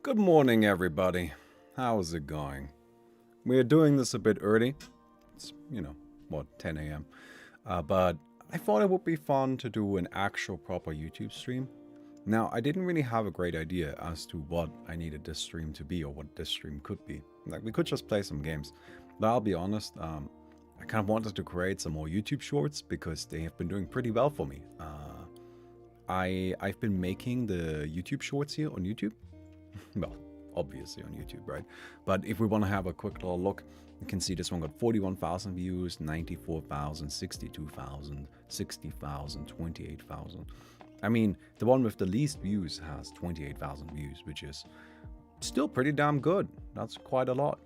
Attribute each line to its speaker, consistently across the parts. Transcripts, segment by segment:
Speaker 1: Good morning, everybody. How's it going? We're doing this a bit early. It's, 10 a.m. But I thought it would be fun to do an actual proper YouTube stream. Now, I didn't really have a great idea as to what I needed this stream to be or what this stream could be. Like, we could just play some games. But I'll be honest, I kind of wanted to create some more YouTube shorts because they have been doing pretty well for me. I've been making the YouTube shorts here on YouTube. Well, obviously on YouTube, right? But if we want to have a quick little look, you can see this one got 41,000 views, 94,000, 62,000, 60,000, 28,000. I mean, the one with the least views has 28,000 views, which is still pretty damn good. That's quite a lot.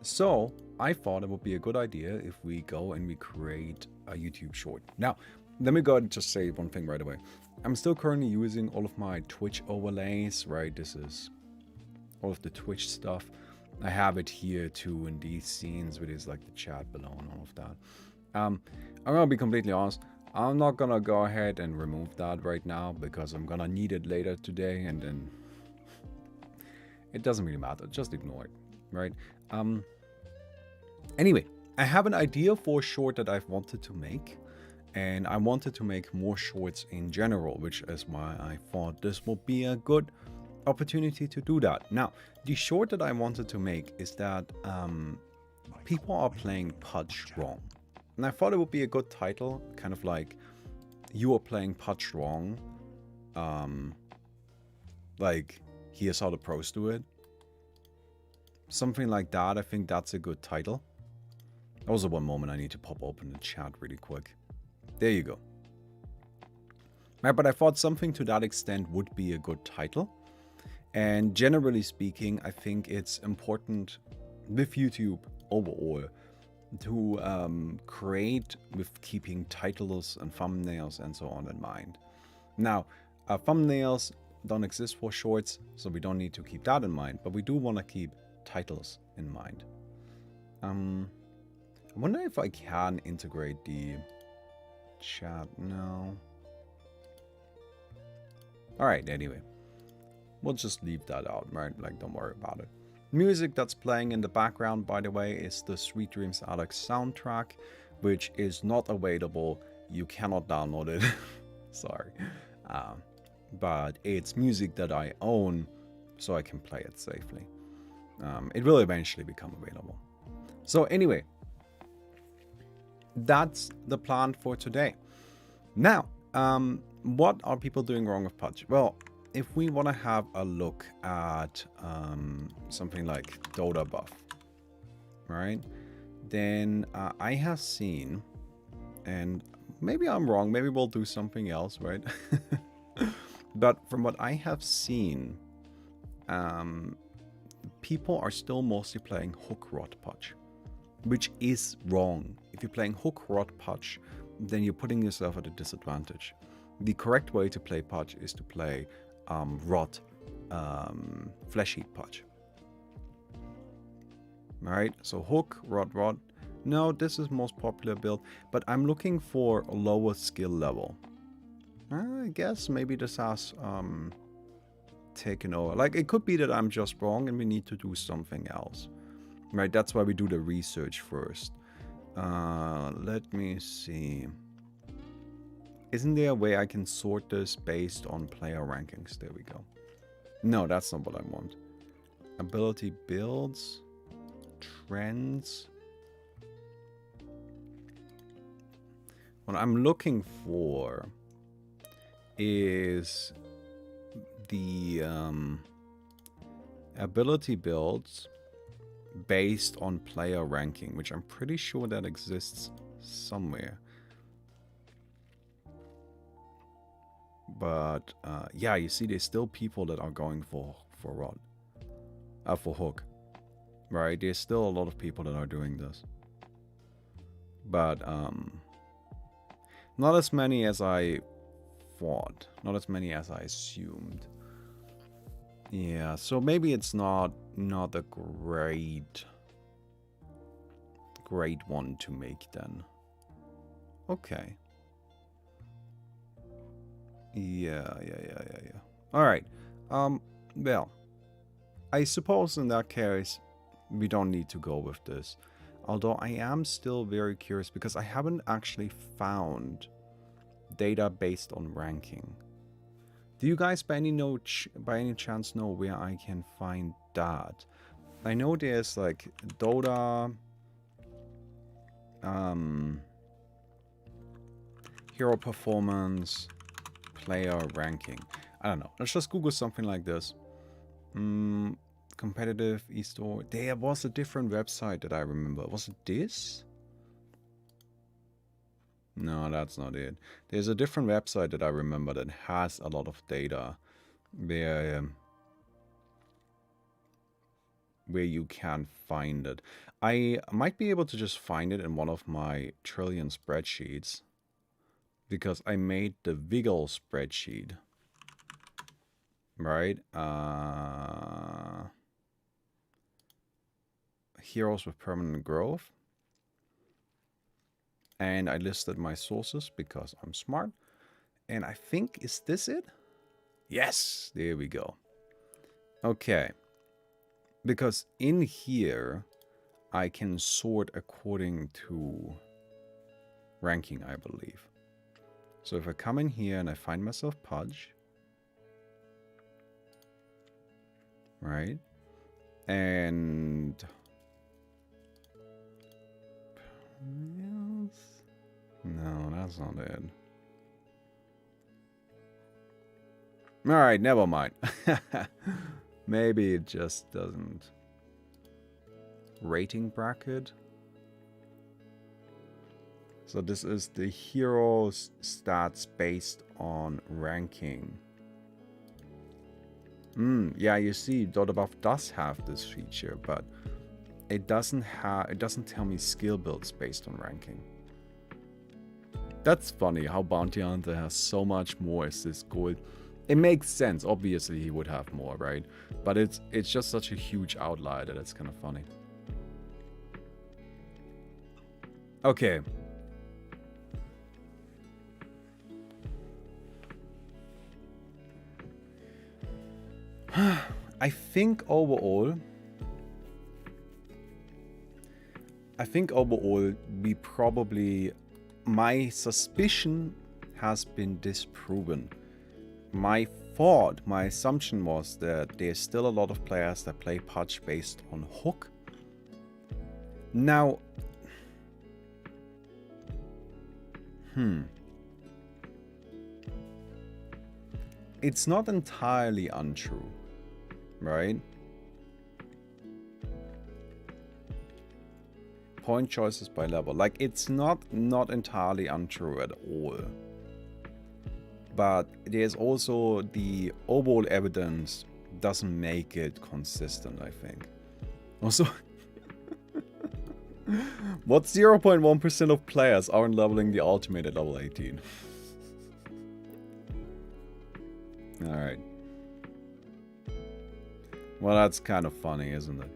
Speaker 1: So I thought it would be a good idea if we go and we create a YouTube short. Now, let me go and just say one thing right away. I'm still currently using all of my Twitch overlays, right? This is all of the Twitch stuff. I have it here too in these scenes, which is like the chat below and all of that. I'm gonna be completely honest. I'm not gonna go ahead and remove that right now because I'm gonna need it later today, and then it doesn't really matter. Just ignore it, right? Anyway, I have an idea for a short that I've wanted to make. And I wanted to make more shorts in general, which is why I thought this would be a good opportunity to do that. Now, the short that I wanted to make is that people are playing Pudge wrong. And I thought it would be a good title, kind of like, you are playing Pudge wrong. Like, here's how the pros do it. Something like that. I think that's a good title. Also, one moment, I need to pop open the chat really quick. There you go. Right, but I thought something to that extent would be a good title. And generally speaking, I think it's important with YouTube overall to create with keeping titles and thumbnails and so on in mind. Now, thumbnails don't exist for shorts, so we don't need to keep that in mind, but we do want to keep titles in mind. I wonder if I can integrate the chat. No. Alright, anyway. We'll just leave that out, right? Like, don't worry about it. Music that's playing in the background, by the way, is the Sweet Dreams Alex soundtrack, which is not available. You cannot download it. Sorry. But it's music that I own, so I can play it safely. It will eventually become available. So anyway, that's the plan for today. Now, what are people doing wrong with Pudge? Well, if we want to have a look at something like Dota buff, right? Then I have seen, and maybe I'm wrong, maybe we'll do something else, right? But from what I have seen, people are still mostly playing Hook Rod Pudge, which is wrong. If you're playing Hook Rod Pudge, then you're putting yourself at a disadvantage. The correct way to play Pudge is to play Rod Flesh Heat Pudge. Alright, so Hook, Rod. No, this is most popular build, but I'm looking for a lower skill level. I guess maybe this has taken over. Like, it could be that I'm just wrong and we need to do something else. Right, that's why we do the research first. Let me see. Isn't there a way I can sort this based on player rankings? There we go. No, that's not what I want. Ability builds. Trends. What I'm looking for is the ability builds based on player ranking, which I'm pretty sure that exists somewhere. But yeah, you see, there's still people that are going for Rod, for Hook, right? There's still a lot of people that are doing this, but not as many as I thought, not as many as I assumed. Yeah, so maybe it's not a great one to make then. Okay. Yeah. All right. Well, I suppose in that case, we don't need to go with this. Although I am still very curious because I haven't actually found data based on ranking. Do you guys by any chance know where I can find that? I know there's like Dota, hero performance, player ranking. I don't know. Let's just Google something like this. Competitive eStore. There was a different website that I remember. Was it this? No, that's not it. There's a different website that I remember that has a lot of data where you can find it. I might be able to just find it in one of my trillion spreadsheets because I made the Wiggle spreadsheet. Right? Heroes with permanent growth. And I listed my sources because I'm smart. And I think, is this it? Yes, there we go. Okay. Because in here, I can sort according to ranking, I believe. So if I come in here and I find myself Pudge. Right? And... No, that's not it. Alright, never mind. Maybe it just doesn't. Rating bracket. So this is the hero's stats based on ranking. Yeah, you see, Dota Buff does have this feature, but it doesn't tell me skill builds based on ranking. That's funny how Bounty Hunter has so much more as this gold. It makes sense. Obviously, he would have more, right? But it's just such a huge outlier that it's kind of funny. Okay. I think overall, we probably... My suspicion has been disproven. My assumption was that there's still a lot of players that play Pudge based on hook. Now, it's not entirely untrue, right? Point choices by level. Like, it's not entirely untrue at all. But there's also the overall evidence doesn't make it consistent, I think. Also, what 0.1% of players aren't leveling the ultimate at level 18? Alright. Well, that's kind of funny, isn't it?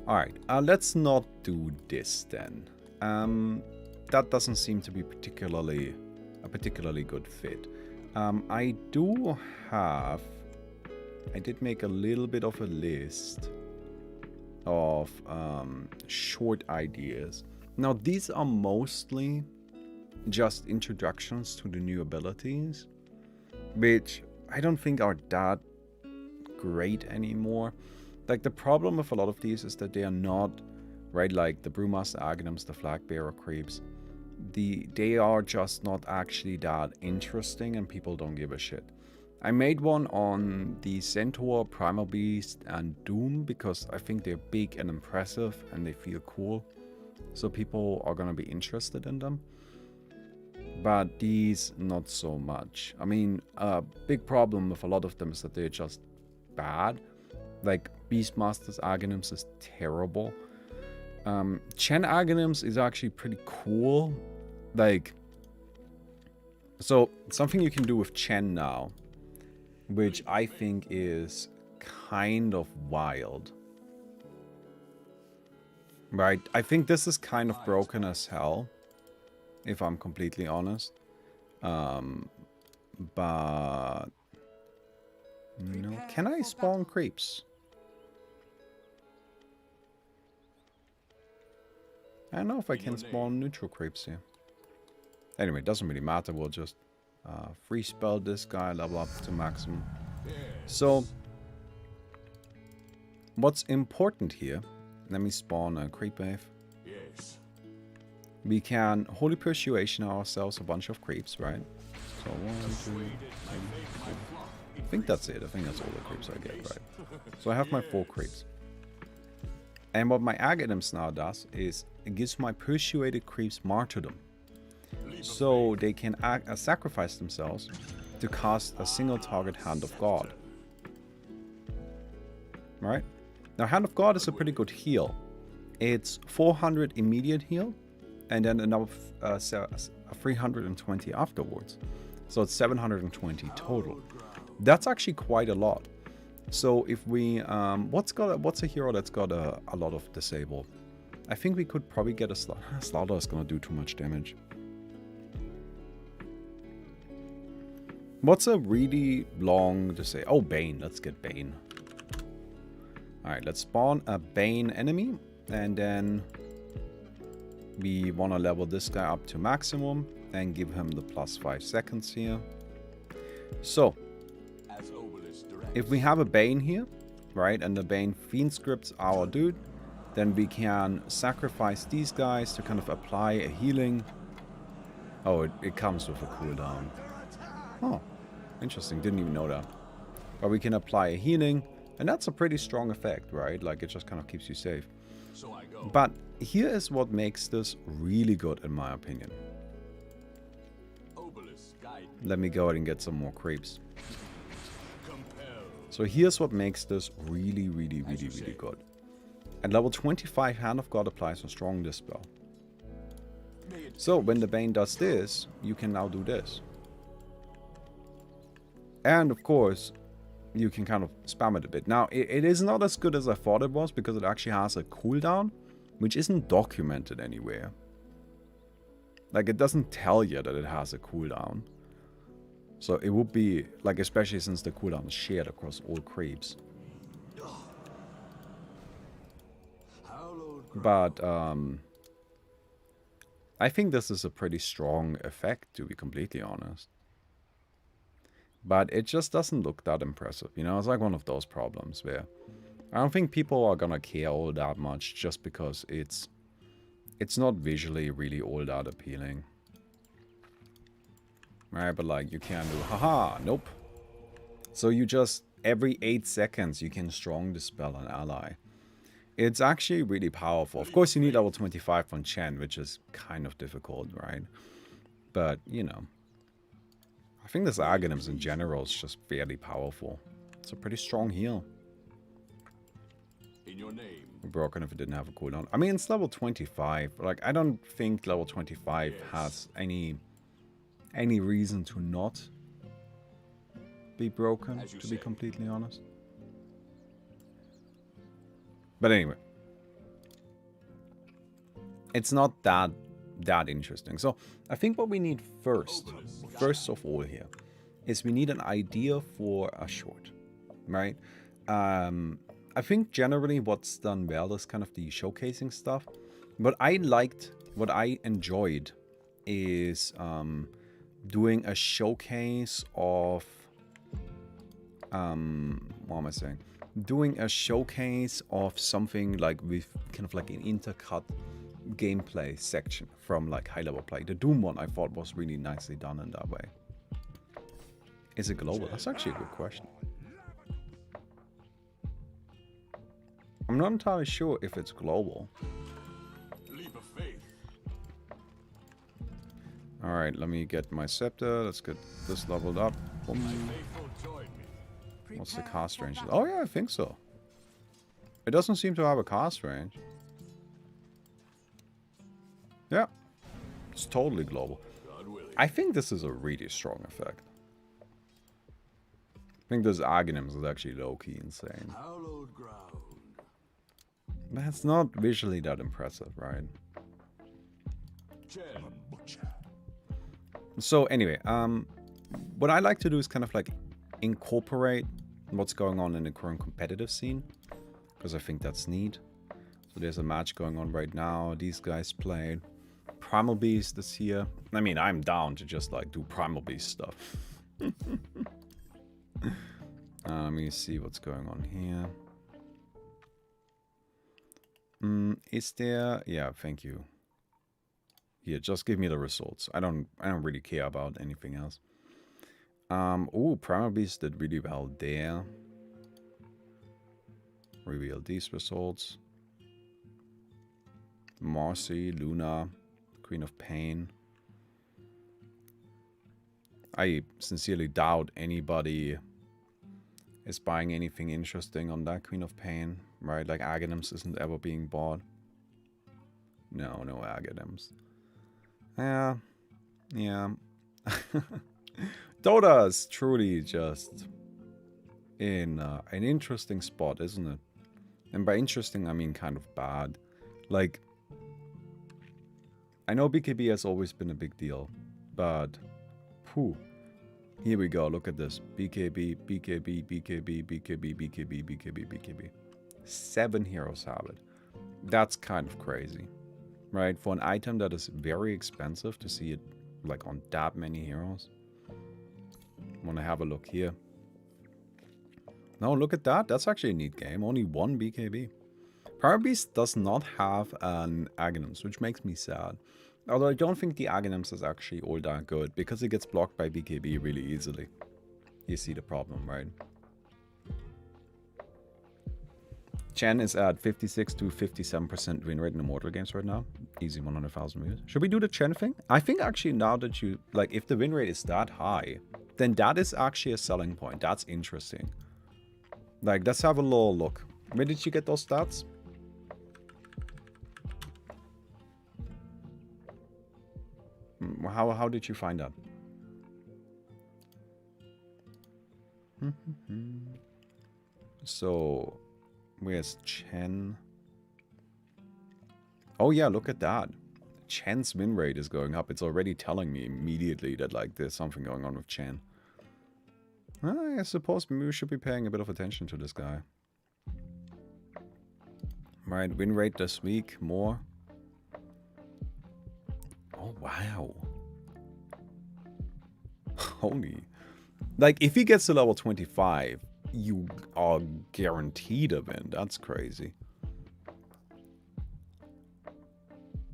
Speaker 1: Alright, let's not do this then. That doesn't seem to be a particularly good fit. I did make a little bit of a list of short ideas. Now, these are mostly just introductions to the new abilities, which I don't think are that great anymore. Like, the problem with a lot of these is that they are not, right, like the Brewmaster Aghanim's, the Flag Bearer Creeps. They are just not actually that interesting and people don't give a shit. I made one on the Centaur, Primal Beast, and Doom because I think they're big and impressive and they feel cool. So people are gonna be interested in them. But these, not so much. I mean, a big problem with a lot of them is that they're just bad. Like, Beastmaster's Aghanims is terrible. Chen Aghanims is actually pretty cool. Like, so something you can do with Chen now, which I think is kind of wild. Right? I think this is kind of broken as hell, if I'm completely honest. But... No. Can I spawn creeps? don't know if I can spawn neutral creeps here. Anyway, it doesn't really matter. We'll just free spell this guy, level up to maximum. So, what's important here, let me spawn a creep wave. We can Holy Persuasion ourselves a bunch of creeps, right? So 1, 2, 3, 4. I think that's it. I think that's all the creeps I get, right? So I have my 4 creeps. And what my Aghanim's now does is it gives my persuaded creeps martyrdom. So they can sacrifice themselves to cast a single target Hand of God. Right? Now Hand of God is a pretty good heal. It's 400 immediate heal and then another 320 afterwards. So it's 720 total. That's actually quite a lot. So if we, what's a hero that's got a lot of disable? I think we could probably get a Slaughter. Slaughter is gonna do too much damage. What's a really long to say? Oh, Bane. Let's get Bane. Alright, let's spawn a Bane enemy. And then we want to level this guy up to maximum. And give him the +5 seconds here. So, if we have a Bane here, right, and the Bane Fiend scripts our dude, then we can sacrifice these guys to kind of apply a healing. Oh, it comes with a cooldown. Oh, interesting. Didn't even know that. But we can apply a healing, and that's a pretty strong effect, right? Like, it just kind of keeps you safe. But here is what makes this really good, in my opinion. Let me go ahead and get some more creeps. So here's what makes this really, really, really, really good. At level 25, Hand of God applies a strong dispel. So when the Bane does this, you can now do this. And of course, you can kind of spam it a bit. Now, it is not as good as I thought it was because it actually has a cooldown, which isn't documented anywhere. Like, it doesn't tell you that it has a cooldown. So it would be, like, especially since the cooldown is shared across all creeps. But, I think this is a pretty strong effect, to be completely honest. But it just doesn't look that impressive, you know? It's like one of those problems where I don't think people are gonna care all that much just because it's not visually really all that appealing. Right, but like you can do, haha, nope. So you just, every 8 seconds you can strong dispel an ally. It's actually really powerful. Of course you need level 25 on Chen, which is kind of difficult, right? But, you know. I think this Aghanims in general is just fairly powerful. It's a pretty strong heal. In your name. Broken if it didn't have a cooldown. I mean, it's level 25. Like, I don't think level 25 has any reason to not be broken, to be completely honest. But anyway. It's not that interesting. So, I think what we need first of all here, is we need an idea for a short, right? I think generally what's done well is kind of the showcasing stuff. What I enjoyed is doing a showcase of what am I saying? Doing a showcase of something like with kind of like an intercut gameplay section from like high level play. The Doom one I thought was really nicely done in that way. Is it global? That's actually a good question. I'm not entirely sure if it's global. Alright, let me get my scepter. Let's get this leveled up. Boom. What's the cast range? Oh yeah, I think so. It doesn't seem to have a cast range. Yeah. It's totally global. I think this is a really strong effect. I think this Aghanims is actually low-key insane. But it's not visually that impressive, right? So anyway, what I like to do is kind of like incorporate what's going on in the current competitive scene, because I think that's neat. So So there's a match going on right now. These guys played. Primal Beast is here. I mean, I'm down to just like do Primal Beast stuff. Let me see what's going on here. Is there? Yeah, thank you. Here, just give me the results. I don't really care about anything else. Oh, Primal Beast did really well there. Reveal these results. Marcy, Luna, Queen of Pain. I sincerely doubt anybody is buying anything interesting on that Queen of Pain, right? Like Aghanim's isn't ever being bought. No, no Aghanim's. Yeah. Dota is truly just in an interesting spot, isn't it? And by interesting, I mean kind of bad. Like, I know BKB has always been a big deal, but, whew. Here we go, look at this. BKB, BKB, BKB, BKB, BKB, BKB, BKB. 7 heroes have it. That's kind of crazy, right? For an item that is very expensive to see it, like, on that many heroes. Wanna have a look here. No, look at that. That's actually a neat game. Only 1 BKB. Primal Beast does not have an Aghanims, which makes me sad. Although I don't think the Aghanims is actually all that good, because it gets blocked by BKB really easily. You see the problem, right? Chen is at 56 to 57% win rate in Immortal games right now. Easy 100,000 views. Should we do the Chen thing? I think actually now that you, like, if the win rate is that high, then that is actually a selling point. That's interesting. Like, let's have a little look. Where did you get those stats? How did you find that? So, where's Chen? Oh yeah, look at that. Chen's win rate is going up. It's already telling me immediately that, like, there's something going on with Chen. I suppose maybe we should be paying a bit of attention to this guy. Right, win rate this week, more. Oh, wow. Holy. Like, if he gets to level 25, you are guaranteed a win. That's crazy.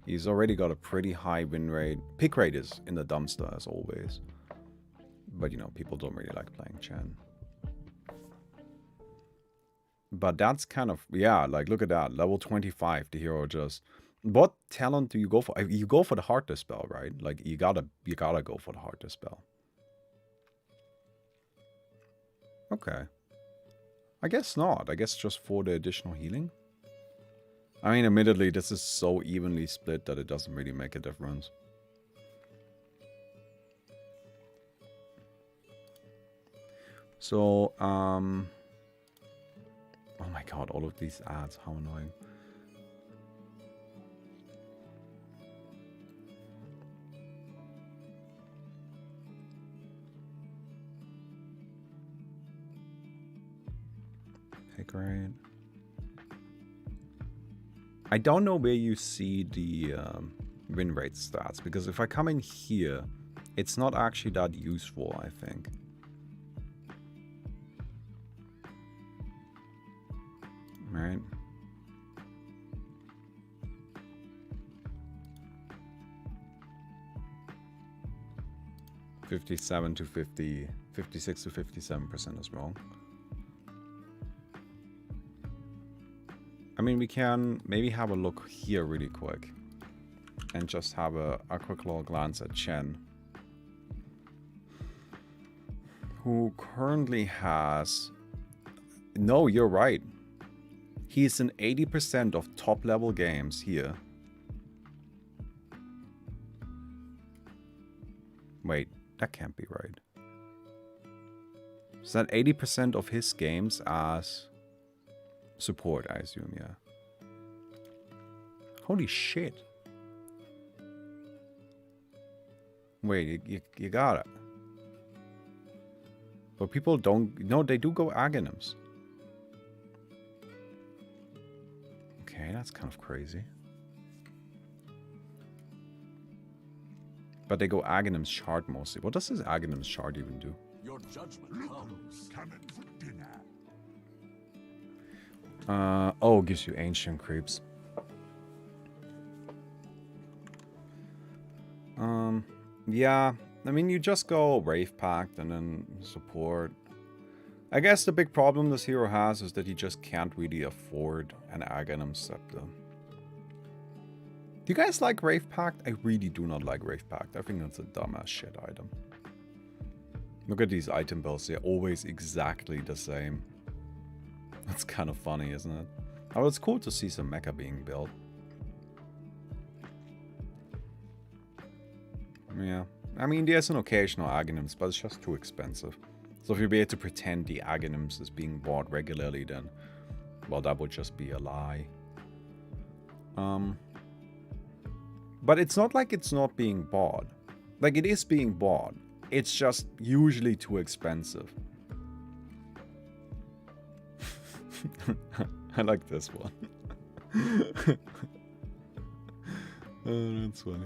Speaker 1: He's already got a pretty high win rate. Pick rate is in the dumpster, as always. But, you know, people don't really like playing Chen. But that's kind of, yeah, like, look at that. Level 25, the hero just... What talent do you go for? You go for the Heart Dispel, right? Like, you gotta go for the Heart Dispel. Okay. I guess not. I guess just for the additional healing. I mean, admittedly, this is so evenly split that it doesn't really make a difference. So, oh my god, all of these ads, how annoying. Pick rate. I don't know where you see the win rate stats, because if I come in here, it's not actually that useful, I think. Right. $57 to 50, 56 to 57% is wrong. I mean, we can maybe have a look here really quick and just have a quick little glance at Chen, who currently has... No, you're right. He's in 80% of top level games here. Wait, that can't be right. Is that 80% of his games as support, I assume, yeah. Holy shit. Wait, you got it. But people don't... No, they do go Aghanims. Okay, that's kind of crazy. But they go Aghanim's shard mostly. What does this Aghanim's shard even do?
Speaker 2: Your judgment comes. Coming for dinner.
Speaker 1: Oh, gives you ancient creeps. Yeah. I mean, you just go Wraith Pact and then support. I guess the big problem this hero has is that he just can't really afford an Aghanim Scepter. Do you guys like Wraith Pact? I really do not like Wraith Pact. I think that's a dumbass shit item. Look at these item builds. They're always exactly the same. That's kind of funny, isn't it? Oh, it's cool to see some mecha being built. Yeah. I mean, there's an occasional Aghanims, but it's just too expensive. So if you'd be able to pretend the Aghanims is being bought regularly, then, well, that would just be a lie. But it's not like it's not being bought. Like, it is being bought. It's just usually too expensive. I like this one. Oh, that's funny.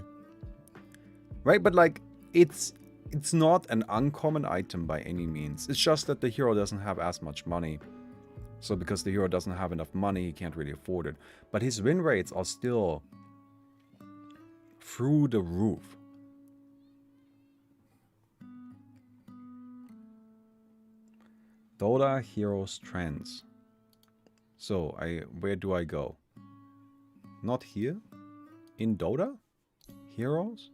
Speaker 1: Right, but like, it's not an uncommon item by any means. It's just that the hero doesn't have as much money. So because the hero doesn't have enough money, he can't really afford it. But his win rates are still through the roof. Dota Heroes Trends. So, where do I go? Not here? In Dota? Heroes?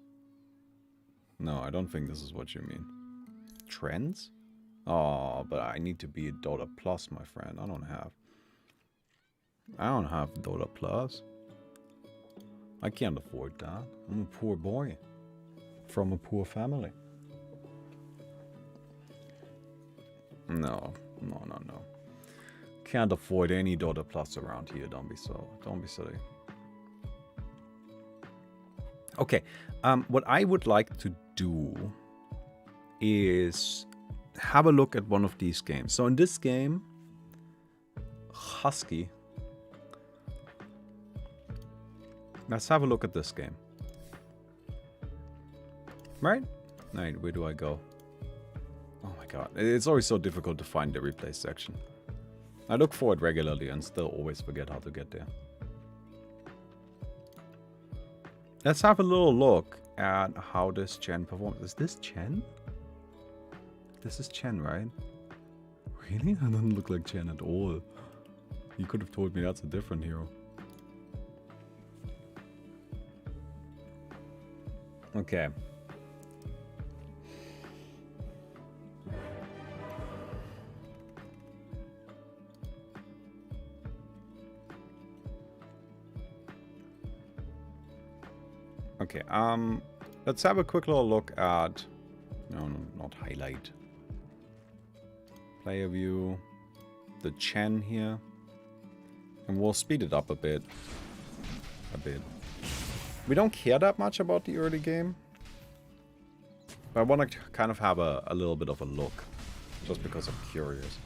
Speaker 1: No, I don't think this is what you mean. Trends? Oh, but I need to be a Dota Plus, my friend. I don't have Dota Plus. I can't afford that. I'm a poor boy. From a poor family. No. Can't afford any Dota Plus around here. Don't be silly. Okay, what I would like to do is have a look at one of these games. So in this game, Husky. Let's have a look at this game. Right, where do I go? Oh my god, it's always so difficult to find the replay section. I look for it regularly and still always forget how to get there. Let's have a little look at how this Chen performs. Is this Chen? This is Chen, right? Really? That doesn't look like Chen at all. You could have told me that's a different hero. Okay. Okay, let's have a quick little look at... No, not highlight. Player view. The Chen here. And we'll speed it up a bit. We don't care that much about the early game. But I want to kind of have a little bit of a look. Just because I'm curious.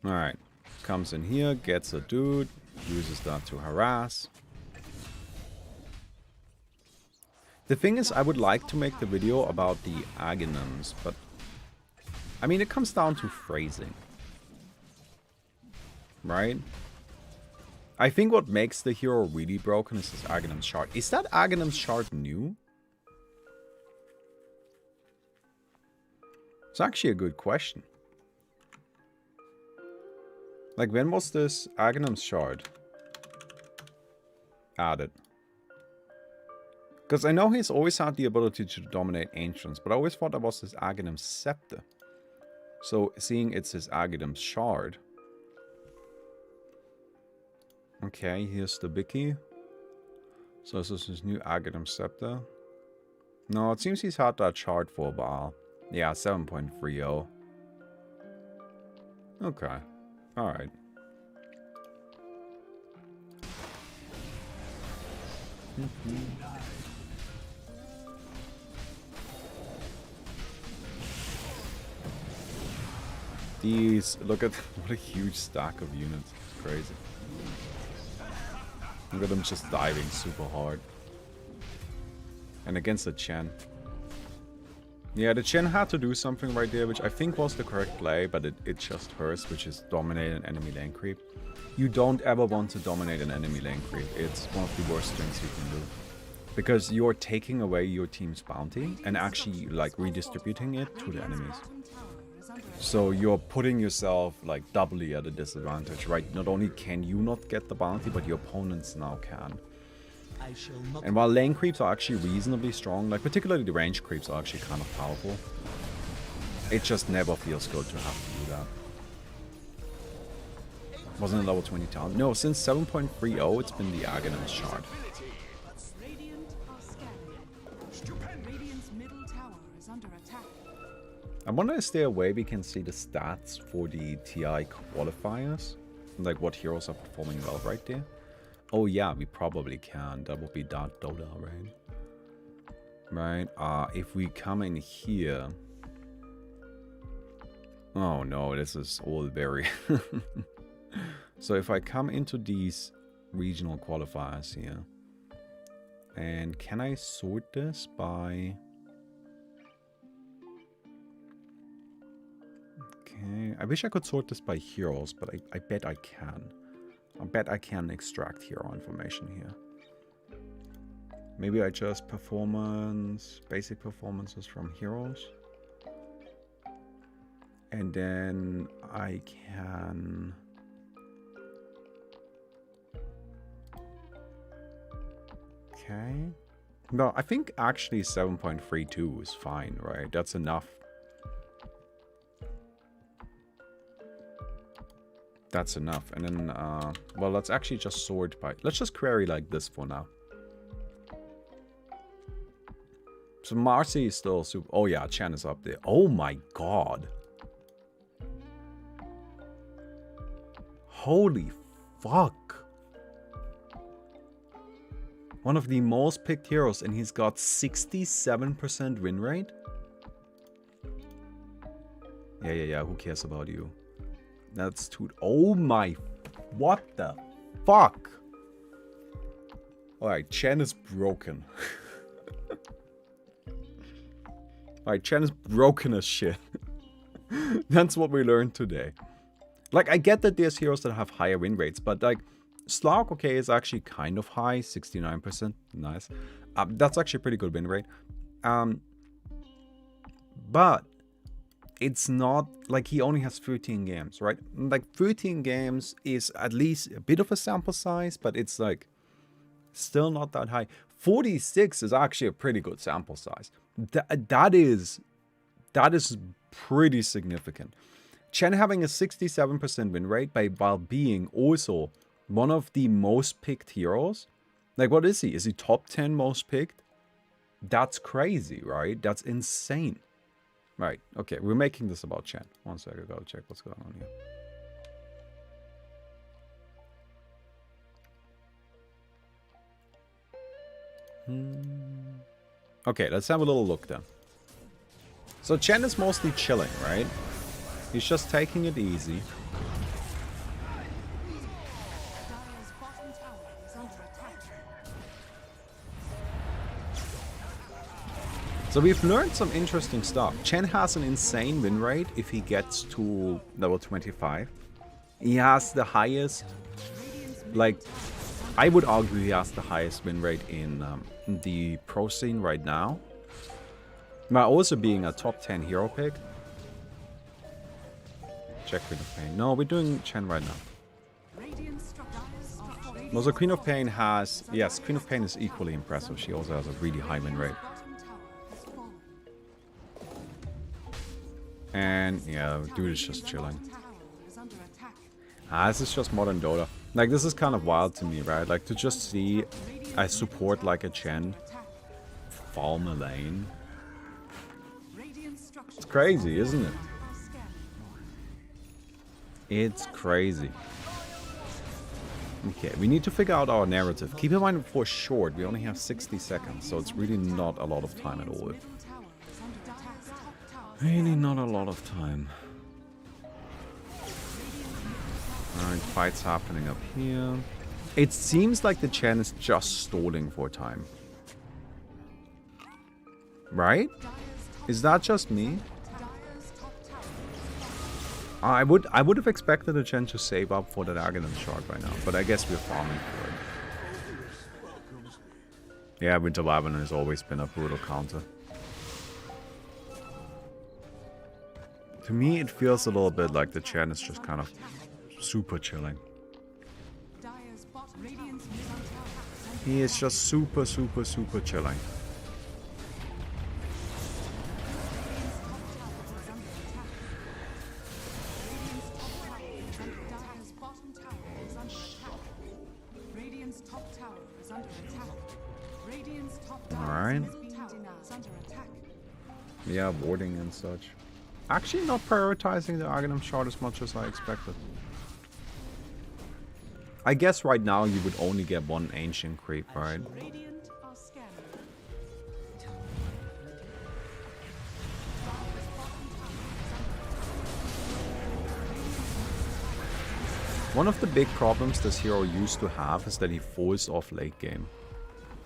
Speaker 1: Alright. Comes in here, gets a dude, uses that to harass. The thing is, I would like to make the video about the Aghanims, but I mean, it comes down to phrasing. Right? I think what makes the hero really broken is his Aghanim shard. Is that Aghanim shard new? It's actually a good question. Like, when was this Aghanim shard added? Because I know he's always had the ability to dominate ancients, but I always thought that was his Aghanim scepter. So, seeing it's his Aghanim shard. Okay, here's the Bicky. So this is his new Aghanim scepter. No, it seems he's had that shard for a while. Yeah, 7.30. Okay. Alright. Look at what a huge stack of units. It's crazy. Look at them just diving super hard. And against the Chen. Yeah, the Chen had to do something right there, which I think was the correct play, but it just hurts, which is dominate an enemy lane creep. You don't ever want to dominate an enemy lane creep. It's one of the worst things you can do. Because you're taking away your team's bounty and actually like redistributing it to the enemies. So you're putting yourself like doubly at a disadvantage, right? Not only can you not get the bounty, but your opponents now can. And while lane creeps are actually reasonably strong, like particularly the range creeps are actually kind of powerful, it just never feels good to have to do that. Wasn't it level 20 talent? No, since 7.30 it's been the Aghanim's shard. I wonder if there a way we can see the stats for the TI qualifiers? Like what heroes are performing well right there? Oh yeah, we probably can. That would be Dota, right? Right, if we come in here... Oh no, this is all very... So if I come into these regional qualifiers here... And can I sort this by... Okay, I wish I could sort this by heroes, but I bet I can. I bet I can extract hero information here. Maybe I just basic performances from heroes. And then I can... Okay. No, I think actually 7.32 is fine, right? That's enough. That's enough. And then, well, let's actually just sort by... Let's just query like this for now. So Marcy is still super... Oh yeah, Chen is up there. Oh my god. Holy fuck. One of the most picked heroes, and he's got 67% win rate? Yeah, who cares about you? That's too... Oh my... What the fuck? Alright, Chen is broken. Alright, Chen is broken as shit. That's what we learned today. Like, I get that there's heroes that have higher win rates, but like... Slark, okay, is actually kind of high, 69%. Nice. That's actually a pretty good win rate. But... It's not like he only has 13 games, right? Like 13 games is at least a bit of a sample size, but it's like still not that high. 46 is actually a pretty good sample size. That is pretty significant. Chen having a 67% win rate while being also one of the most picked heroes. Like what is he? Is he top 10 most picked? That's crazy, right? That's insane. Right, okay, we're making this about Chen. One second, I gotta check what's going on here. Okay, let's have a little look then. So Chen is mostly chilling, right? He's just taking it easy. So we've learned some interesting stuff. Chen has an insane win rate if he gets to level 25. He has the highest, like, I would argue he has the highest win rate in the pro scene right now. While also being a top 10 hero pick. Check Queen of Pain. No, we're doing Chen right now. No, so Queen of Pain has, yes, Queen of Pain is equally impressive. She also has a really high win rate. And yeah, dude is just chilling. This is just modern Dota. Like, this is kind of wild to me, right? Like, to just see a support like a Chen farm a lane. It's crazy, isn't it? It's crazy. Okay, we need to figure out our narrative. Keep in mind, for short, we only have 60 seconds, so it's really not a lot of time at all. Really not a lot of time. Alright, fights happening up here. It seems like the Chen is just stalling for time. Right? Is that just me? I would have expected the Chen to save up for that Aghanim shard right now, but I guess we're farming for it. Yeah, Winter Wyvern has always been a brutal counter. To me, it feels a little bit like the Chen is just kind of super chilling. He is just super chilling. Alright. Yeah, warding and such. Actually not prioritizing the Aghanim shard as much as I expected. I guess right now you would only get one ancient creep, right? One of the big problems this hero used to have is that he falls off late game.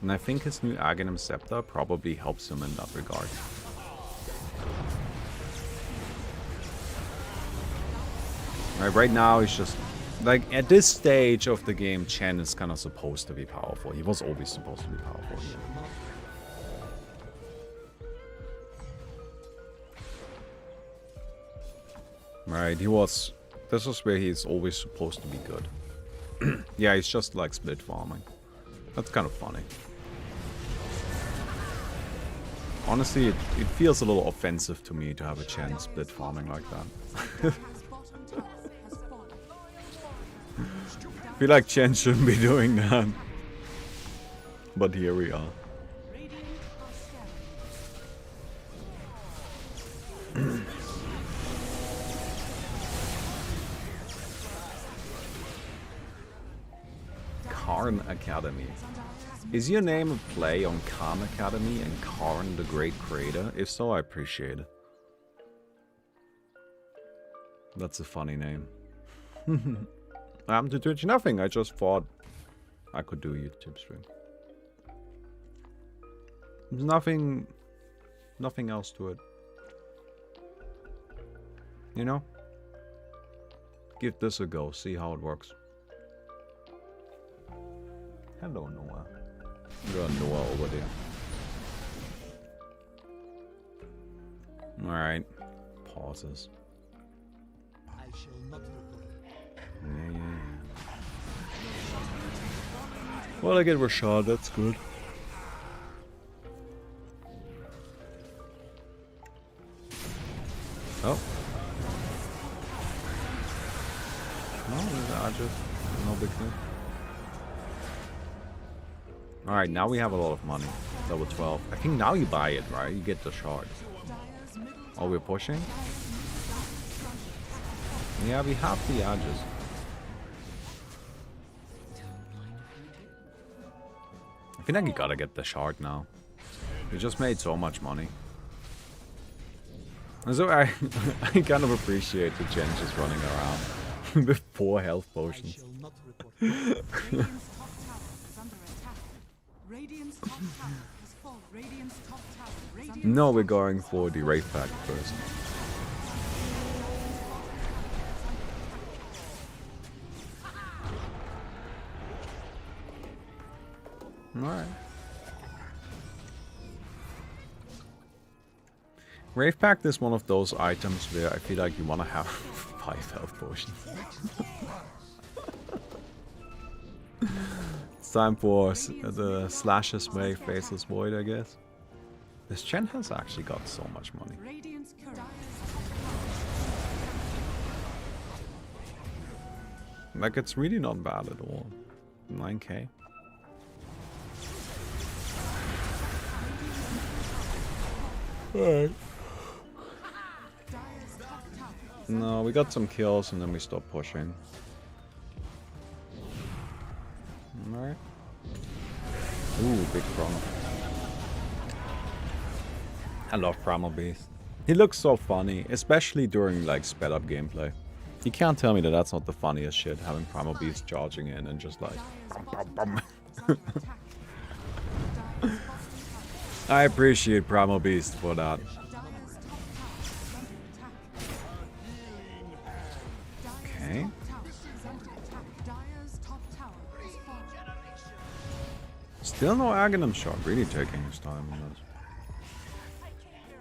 Speaker 1: And I think his new Aghanim Scepter probably helps him in that regard. Right now he's just... Like, at this stage of the game, Chen is kind of supposed to be powerful. He was always supposed to be powerful here. Right, he was... This is where he's always supposed to be good. Yeah, he's just like split farming. That's kind of funny. Honestly, it feels a little offensive to me to have a Chen split farming like that. I feel like Chen shouldn't be doing that. But here we are. Karn Academy. Is your name a play on Khan Academy and Karn the Great Creator? If so, I appreciate it. That's a funny name. I'm to Twitch nothing, I just thought I could do a YouTube stream. There's nothing else to it. You know? Give this a go, see how it works. Hello, Noah. We got Noah over there. Alright. Pauses.
Speaker 2: I shall not
Speaker 1: Yeah. Well, I get Rashad, that's good. Oh. No, there's Argus. No big deal. Alright, now we have a lot of money. Level 12. I think now you buy it, right? You get the shard. Oh, we're pushing? Yeah, we have the Argus. I feel like you gotta get the shard now. We just made so much money. And so I kind of appreciate the Chen just running around with 4 health potions. No, we're going for the Wraith Pack first. Alright. Wraith Pact is one of those items where I feel like you want to have 5 health potions. It's time for the Slashes Wave Faceless Void, I guess. This Chen has actually got so much money. Like, it's really not bad at all. 9k. Alright. No, we got some kills and then we stopped pushing. Alright. Ooh, big Primal. I love Primal Beast. He looks so funny, especially during like sped up gameplay. You can't tell me that that's not the funniest shit, having Primal Beast charging in and just like... Bum, bum. I appreciate Primal Beast for that. Okay. Still no Aghanim shot, really taking his time on this.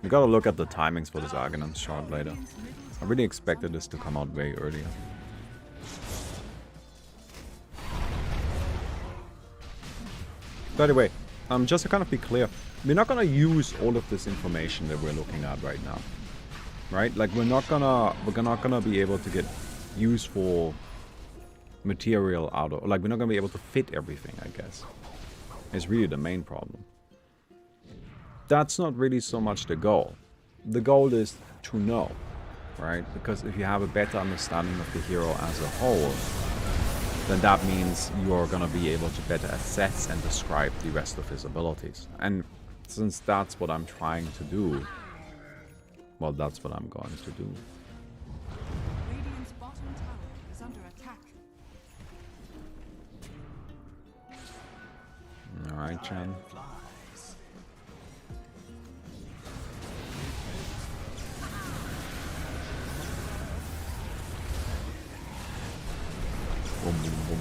Speaker 1: We gotta look at the timings for this Aghanim shot later. I really expected this to come out way earlier. By the way, just to kind of be clear, we're not gonna use all of this information that we're looking at right now, right? Like we're not gonna be able to get useful material out of, like we're not gonna be able to fit everything, I guess. It's really the main problem. That's not really so much the goal. The goal is to know, right? Because if you have a better understanding of the hero as a whole, then that means you're gonna be able to better assess and describe the rest of his abilities. And since that's what I'm trying to do, well, that's what I'm going to do.
Speaker 3: Radiant's bottom tower is under attack.
Speaker 1: Alright, Chen. Boom, boom, boom.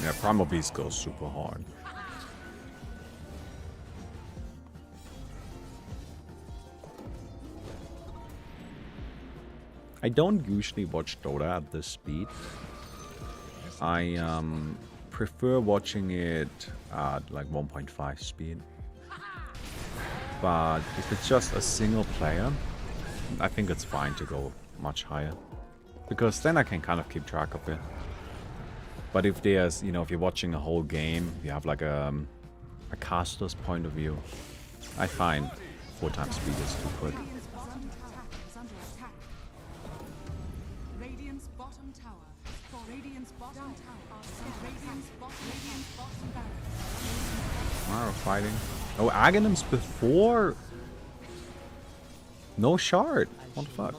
Speaker 1: Yeah, Primal Beast goes super hard. I don't usually watch Dota at this speed. I prefer watching it at like 1.5 speed. But if it's just a single player, I think it's fine to go much higher. Because then I can kind of keep track of it. But if there's, you know, if you're watching a whole game, you have like a caster's point of view, I find 4 times speed is too quick.
Speaker 3: Radiant's bottom tower is under attack. Radiant's bottom tower. Radiant's bottom barracks.
Speaker 1: Wow, fighting. Oh, Aghanim's before. No shard. What the fuck?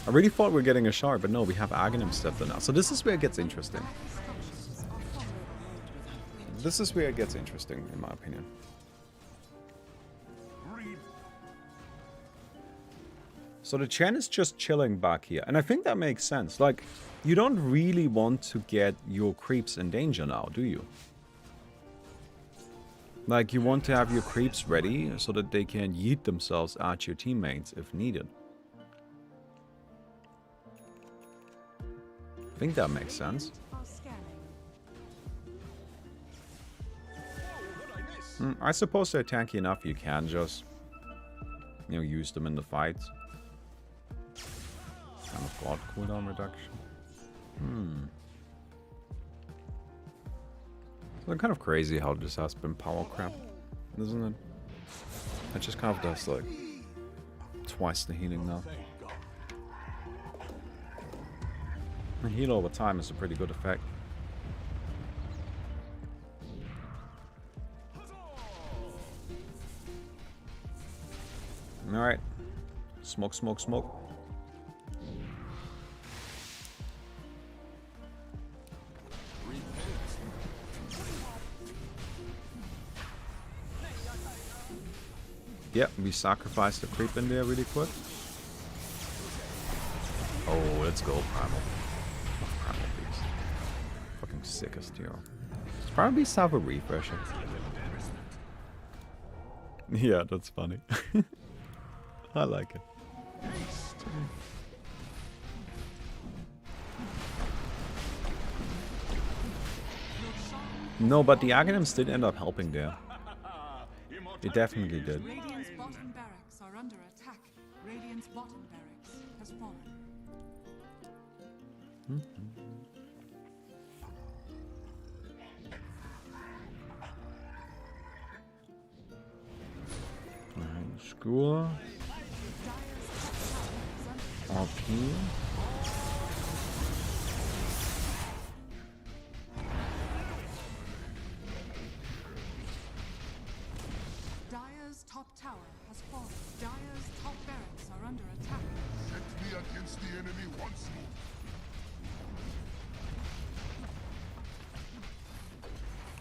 Speaker 1: I really thought we were getting a shard, but no, we have Aghanim stepped in now. So this is where it gets interesting. This is where it gets interesting, in my opinion. So the Chen is just chilling back here. And I think that makes sense. Like, you don't really want to get your creeps in danger now, do you? Like, you want to have your creeps ready so that they can yeet themselves at your teammates if needed. I think that makes sense. I suppose they're tanky enough, you can just, you know, use them in the fights. Kind of god cooldown reduction. So kind of crazy how this has been power crap, isn't it? It just kind of does like twice the healing now. The heal over time is a pretty good effect. Alright. Smoke, smoke, smoke. Yep, we sacrificed the creep in there really quick. Oh, let's go, Primal. Primal Beast. Fucking sickest hero. Does Primal Beast have a refresher? Yeah, that's funny. I like it. No, but the Aghanims did end up helping there. It definitely did.
Speaker 3: Radiant's bottom barracks are under attack. Radiant's bottom barracks has fallen.
Speaker 1: Score. RP.
Speaker 3: Dire's top tower has fallen. Dire's top barracks are under attack.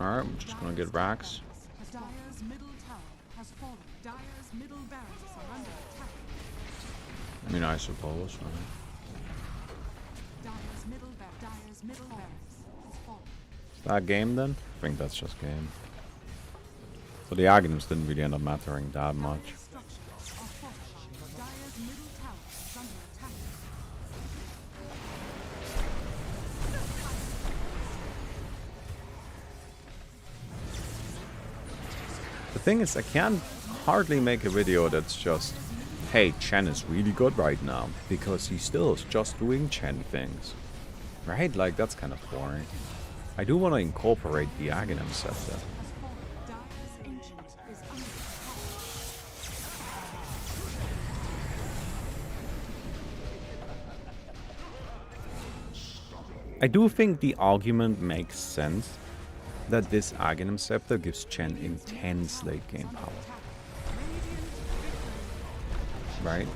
Speaker 1: Alright, I'm just gonna get racks.
Speaker 3: Dire's middle tower has fallen. Dire's middle barracks are under attack.
Speaker 1: I mean, I suppose. Right?
Speaker 3: Dire's middle barracks has fallen.
Speaker 1: That game then? I think that's just game. So the arguments didn't really end up mattering that much.
Speaker 3: Structures are fortified. Dire's middle tower is under attack.
Speaker 1: The thing is, I can hardly make a video that's just, hey, Chen is really good right now, because he still is just doing Chen things. Right? Like, that's kind of boring. I do want to incorporate the Aghanim Scepter.
Speaker 3: Has fallen. Dire's ancient is under attack.
Speaker 1: I do think the argument makes sense that this Aghanim Scepter gives Chen intense late game power. Right?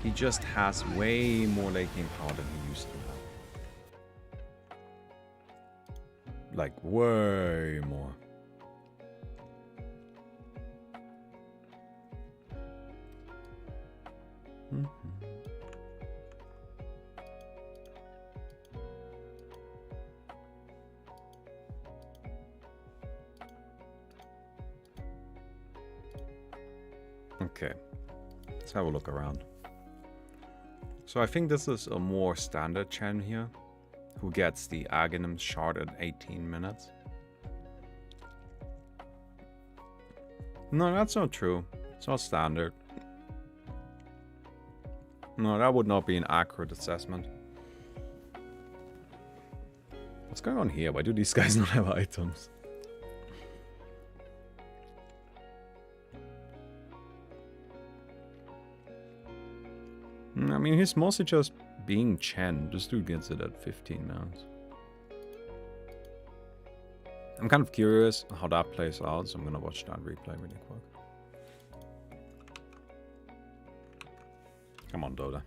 Speaker 1: He just has way more late game power than he used to have. Like, way more. Okay, let's have a look around. So I think this is a more standard Chen here, who gets the Aghanim shard at 18 minutes. No, that's not true. It's not standard. No, that would not be an accurate assessment. What's going on here? Why do these guys not have items? I mean, he's mostly just being Chen. This dude gets it at 15 minutes. I'm kind of curious how that plays out, so I'm gonna watch that replay really quick. Come on, Dota.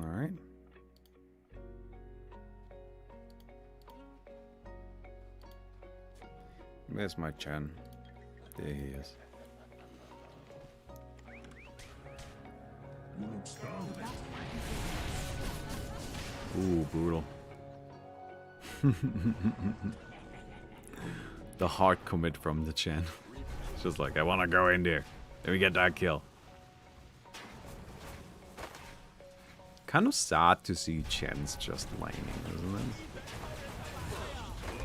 Speaker 1: Alright. Where's my Chen? There he is. Ooh, brutal. The hard commit from the Chen. It's just like, I want to go in there. Let me get that kill. Kind of sad to see Chen's just laning, isn't it?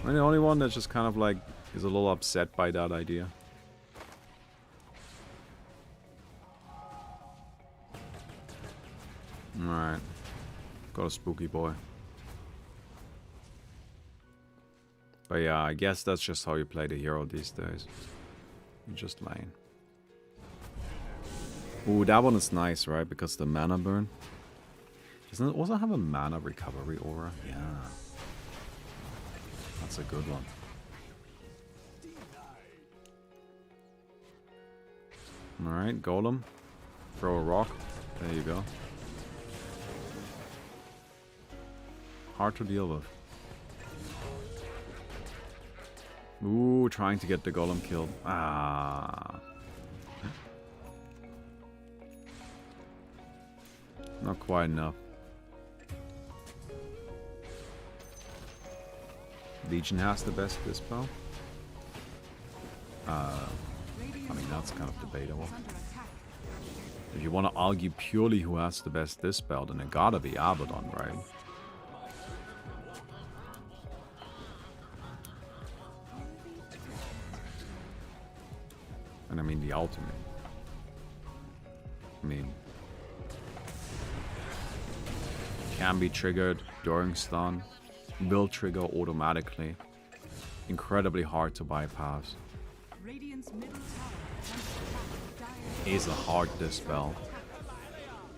Speaker 1: I'm the only one that's just kind of like is a little upset by that idea. Alright. Got a spooky boy. But yeah, I guess that's just how you play the hero these days. You just lane. Ooh, that one is nice, right? Because the mana burn. Doesn't it also have a mana recovery aura? Yeah. That's a good one. Alright, Golem. Throw a rock. There you go. Hard to deal with. Ooh, trying to get the Golem killed. Ah. Not quite enough. Legion has the best dispel. I mean, that's kind of debatable. If you want to argue purely who has the best dispel, then it gotta be Abaddon, right? And I mean the ultimate. I mean, can be triggered during stun, will trigger automatically. Incredibly hard to bypass.
Speaker 3: Radiant's middle tower is under attack.
Speaker 1: Is a hard dispel.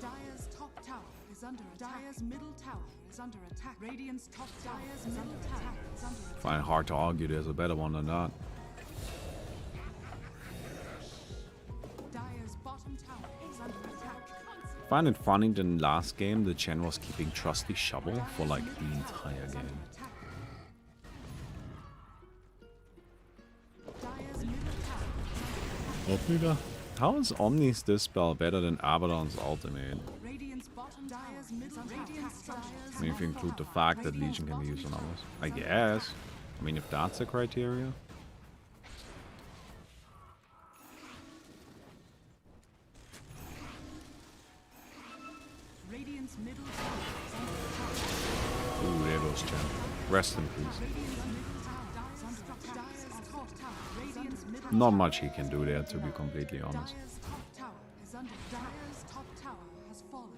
Speaker 3: Dire's top tower is under attack. Dire's middle tower is under attack. Radiant's top tower is under attack.
Speaker 1: Find it hard to argue there's a better one than that.
Speaker 3: Dire's bottom tower is under attack.
Speaker 1: Find it funny that in last game the Chen was keeping Trusty Shovel for like the entire game.
Speaker 3: Dire's middle tower is under attack.
Speaker 1: How is Omni's dispel better than Abaddon's ultimate?
Speaker 3: Radiant's bottom Dire's middle Radiant's
Speaker 1: I mean, if you include the fact that Legion can be used on others. I guess. I mean, if that's the criteria.
Speaker 3: Radiant's middle tower is under attack.
Speaker 1: Ooh, there goes Chen. Rest in peace. Not much he can do there, to be completely honest.
Speaker 3: Dire's top tower is under Dire's top tower has fallen.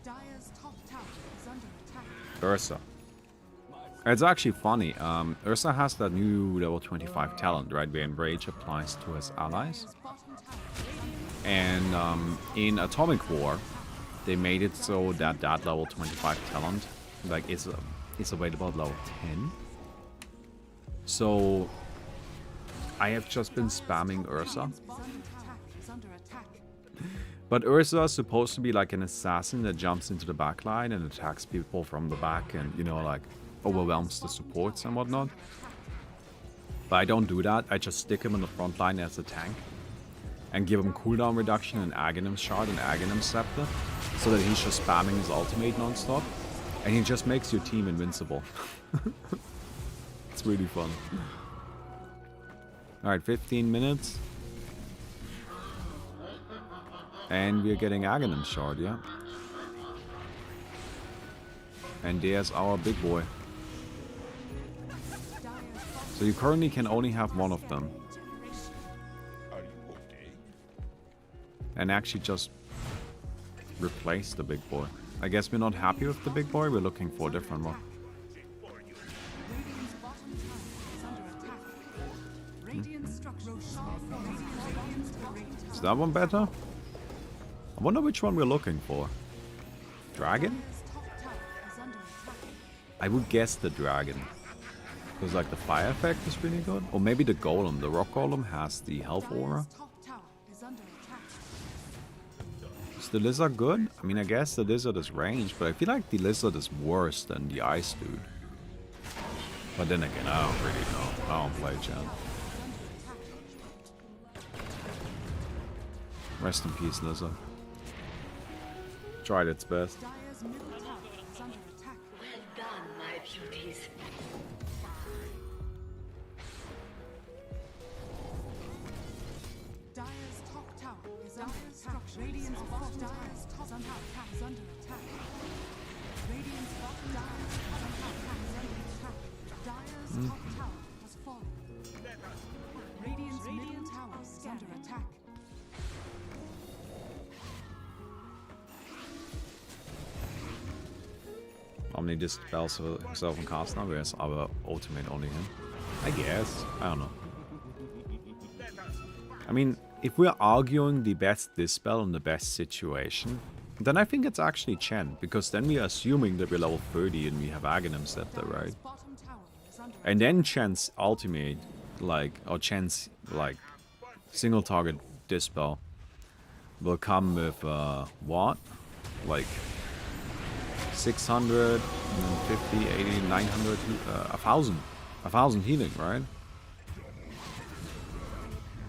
Speaker 3: Dire's top tower is under attack.
Speaker 1: Ursa. It's actually funny. Ursa has that new level 25 talent, right? Where Enrage applies to his allies.
Speaker 3: Dire's bottom tower is under
Speaker 1: And in Atomic War, they made it so that that level 25 talent like is available at level 10. So I have just been spamming Ursa.
Speaker 3: is under attack.
Speaker 1: But Ursa is supposed to be like an assassin that jumps into the back line and attacks people from the back and, you know, like overwhelms the supports and whatnot. But I don't do that. I just stick him in the front line as a tank and give him cooldown reduction and Aghanim Shard and Aghanim Scepter so that he's just spamming his ultimate non-stop and he just makes your team invincible. It's really fun. Alright, 15 minutes. And we're getting Aghanim Shard, yeah. And there's our big boy. So you currently can only have one of them. And actually just replace the big boy. I guess we're not happy with the big boy, we're looking for a different one.
Speaker 3: Radiant's bottom tower is under attack. Radiant structure. Radiant's bottom
Speaker 1: Is that one better? I wonder which one we're looking for. Dragon?
Speaker 3: top tower is under attack.
Speaker 1: I would guess the dragon. Because like the fire effect is really good. Or maybe the golem. The rock golem has the health aura.
Speaker 3: Dire's top tower is under attack.
Speaker 1: Is the lizard good? I mean, I guess the lizard is ranged, but I feel like the lizard is worse than the ice dude. But then again, I don't really know. I don't play Chen. Rest in peace, lizard. Tried its best.
Speaker 3: Dire's middle tower is under attack.
Speaker 4: Well done, my beauties.
Speaker 3: Dire's top tower is under attack. Radiant's bottom tower is under attack. Is under attack. Radiant's bottom tower is under attack. Dire's top tower has fallen. Radiant's middle tower is under attack.
Speaker 1: Omni dispels himself and casts now, whereas our ultimate only him. I guess. I don't know. I mean, if we're arguing the best dispel in the best situation, then I think it's actually Chen, because then we are assuming that we're level 30 and we have Aghanim Scepter, right?
Speaker 3: Bottom tower is under
Speaker 1: And then Chen's ultimate, like, or Chen's, like, single target dispel will come with, what? Like, 650, 80, 900, 1,000 healing, right?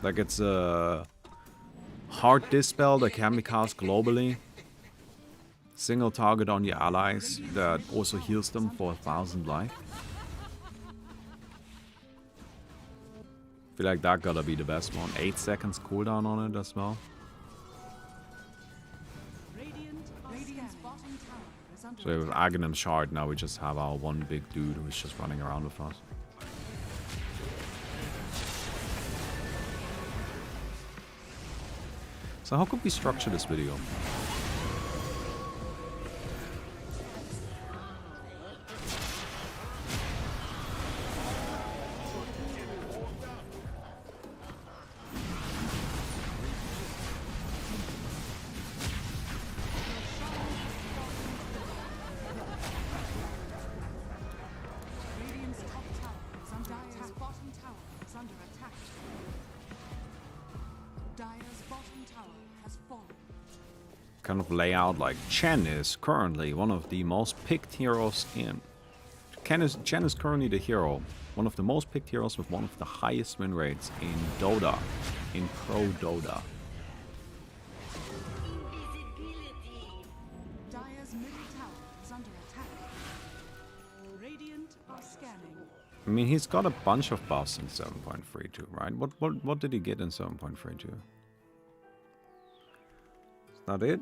Speaker 1: Like it's a hard dispel that can be cast globally. Single target on your allies that also heals them for 1,000 life. Feel like that gotta be the best one. 8 seconds cooldown on it as well.
Speaker 3: Radiant's bottom tower is under
Speaker 1: So with Aghanim Shard now we just have our one big dude who's just running around with us. So how could we structure this video? kind of lay out like Chen is currently one of the most picked heroes in. Chen is currently the hero, one of the most picked heroes with one of the highest win rates in Dota, in Pro Dota.
Speaker 3: Dire's middle tower is under attack. Radiant are scanning.
Speaker 1: I mean, he's got a bunch of buffs in 7.32, right? What did he get in 7.32? Is that it?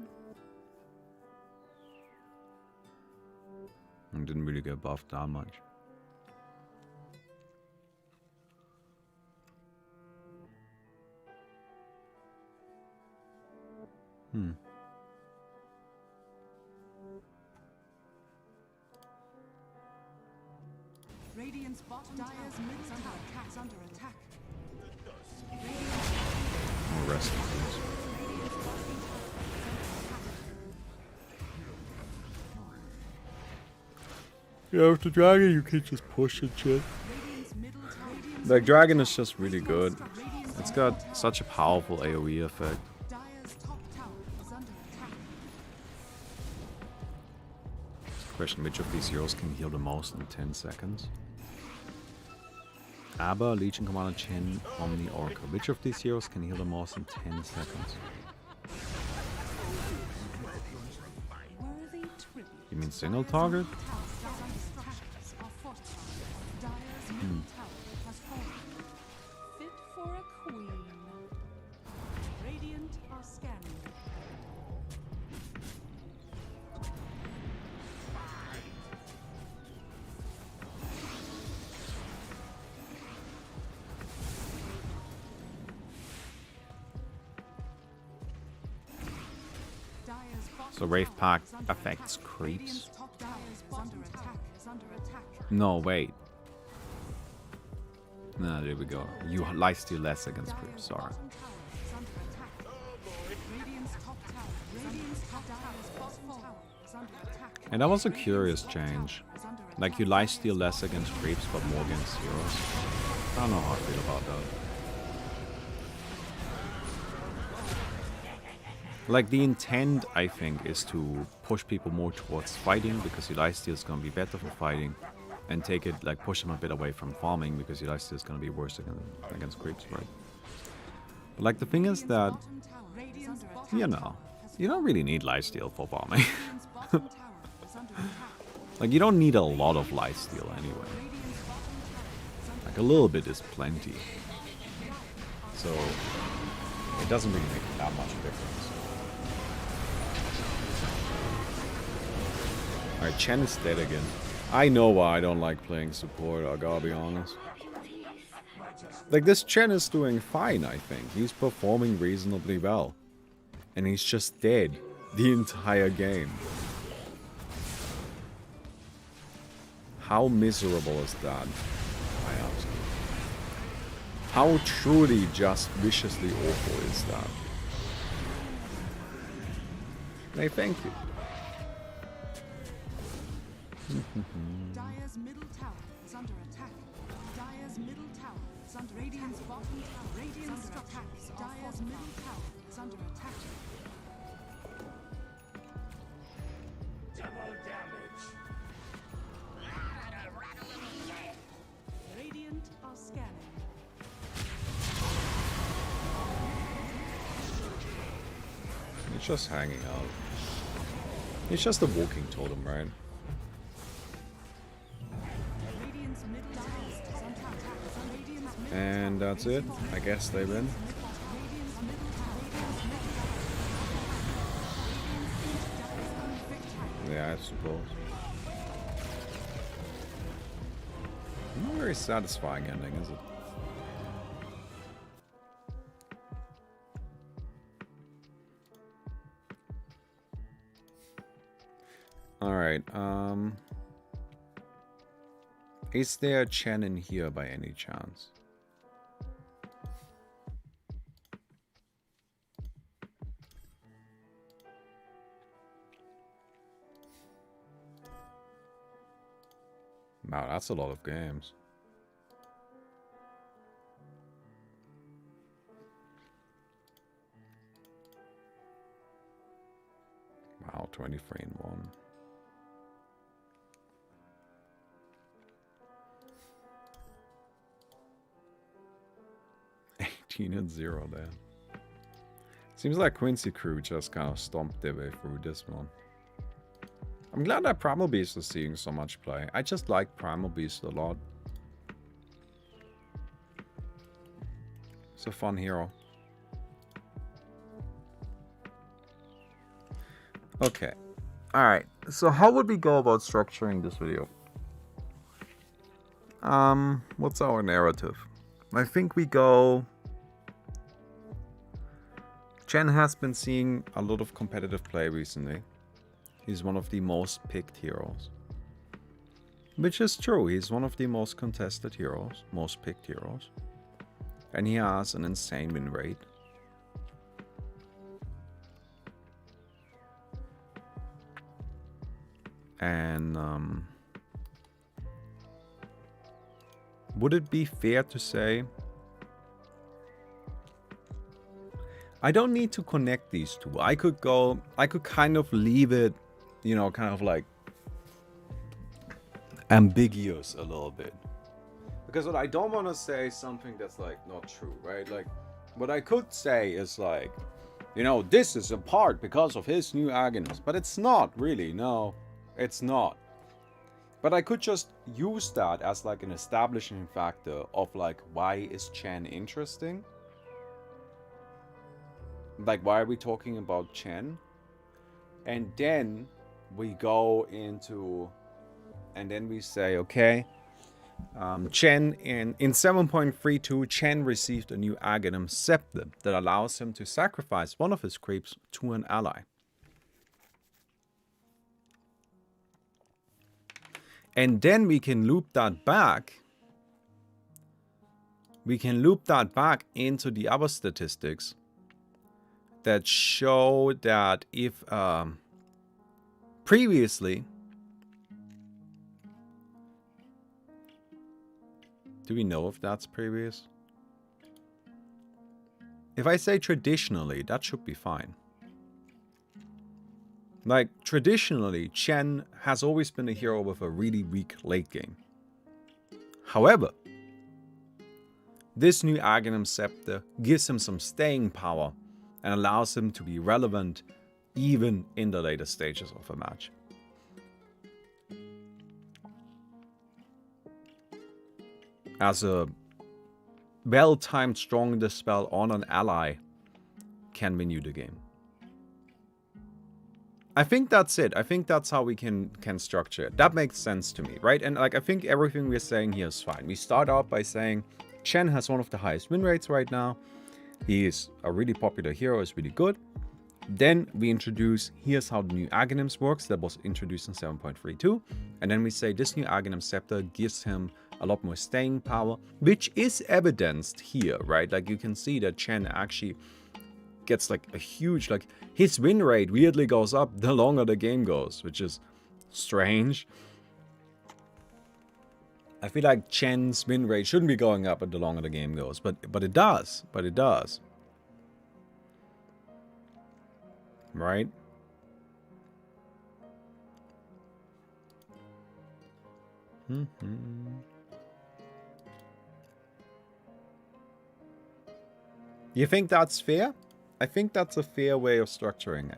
Speaker 1: He didn't really get buffed that much.
Speaker 3: Radiant's bottom Dire's middle tower is under attack.
Speaker 1: Oh, rest in peace. Yeah, with the dragon you can just push and shit. Like, dragon is just really good. It's got such a powerful AoE effect.
Speaker 3: Dire's top tower is under attack.
Speaker 1: Question, which of these heroes can heal the most in 10 seconds? Aber, Legion Commander, Chen, Omni, Oracle. Which of these heroes can heal the most in 10 seconds?
Speaker 3: Worthy tribute.
Speaker 1: You mean single target?
Speaker 3: Dire's middle tower has fallen. Fit for a queen. Radiant are scanning.
Speaker 1: So Wave Pack affects creeps?
Speaker 3: Top tower is under attack.
Speaker 1: No, wait. No, there we go. You lifesteal less against creeps, sorry.
Speaker 3: Bottom tower is under attack. Radiant's top tower is under attack.
Speaker 1: And that was a curious change. Like, you lifesteal less against creeps, but more against heroes. I don't know how I feel about that. Like, the intent, I think, is to push people more towards fighting, because your lifesteal is going to be better for fighting, and take it, like, push them a bit away from farming, because your lifesteal is going to be worse against creeps, right? But, like, the thing is that, you know, you don't really need lifesteal for farming. Like, you don't need a lot of lifesteal anyway. Like, a little bit is plenty. So, it doesn't really make that much difference. Alright, Chen is dead again. I know why I don't like playing support, I gotta be honest. Like, this Chen is doing fine, I think. He's performing reasonably well. And he's just dead the entire game. How miserable is that? I ask you. How truly just viciously awful is that? Hey, thank you.
Speaker 3: Dire's middle tower is under attack. Dire's middle tower is under Radiant's bottom tower. Radiant's attack. Dire's middle tower is under attack.
Speaker 5: Double damage.
Speaker 3: Radiant are scanning.
Speaker 1: He's just hanging out. He's just a walking totem, right?
Speaker 3: Radiant's middle tower is under attack. Radiant's middle
Speaker 1: And that's it. I guess they win.
Speaker 3: Radiant's middle tower.
Speaker 1: Yeah, I suppose. Not a very satisfying ending, is it? Alright, is there a Chen in here by any chance? Wow, that's a lot of games. 23 and 1. 18 and 0 there. Seems like Quincy Crew just kind of stomped their way through this one. I'm glad that Primal Beast is seeing so much play. I just like Primal Beast a lot. It's a fun hero. Okay. Alright. So how would we go about structuring this video? What's our narrative? I think we go... Chen has been seeing a lot of competitive play recently. He's one of the most picked heroes. Which is true, he's one of the most contested heroes, most picked heroes. And he has an insane win rate. And would it be fair to say... I don't need to connect these two. I could kind of leave it, you know, kind of like ambiguous a little bit. Because what I don't want to say is something that's like not true, right? Like what I could say is like, you know, this is a part because of his new agonist, but it's not really. No, it's not. But I could just use that as like an establishing factor of like, why is Chen interesting? Like, why are we talking about Chen? And then we go into, and then we say, okay, Chen in 7.32, Chen received a new Aghanim Scepter that allows him to sacrifice one of his creeps to an ally. And then we can loop that back. We can loop that back into the other statistics that show that if previously, do we know if that's previous? If I say traditionally, that should be fine. Like traditionally, Chen has always been a hero with a really weak late game. However, this new Aghanim Scepter gives him some staying power and allows him to be relevant even in the later stages of a match. As a well-timed strong dispel on an ally can win you the game. I think that's it. I think that's how we can structure it. That makes sense to me, right? And like I think everything we're saying here is fine. We start out by saying Chen has one of the highest win rates right now. He is a really popular hero, is really good. Then we introduce, here's how the new Aghanims works, that was introduced in 7.32. And then we say this new Aghanim Scepter gives him a lot more staying power, which is evidenced here, right? Like you can see that Chen actually gets like a huge, like his win rate weirdly goes up the longer the game goes, which is strange. I feel like Chen's win rate shouldn't be going up the longer the game goes, but it does. But it does. Right? You think that's fair? I think that's a fair way of structuring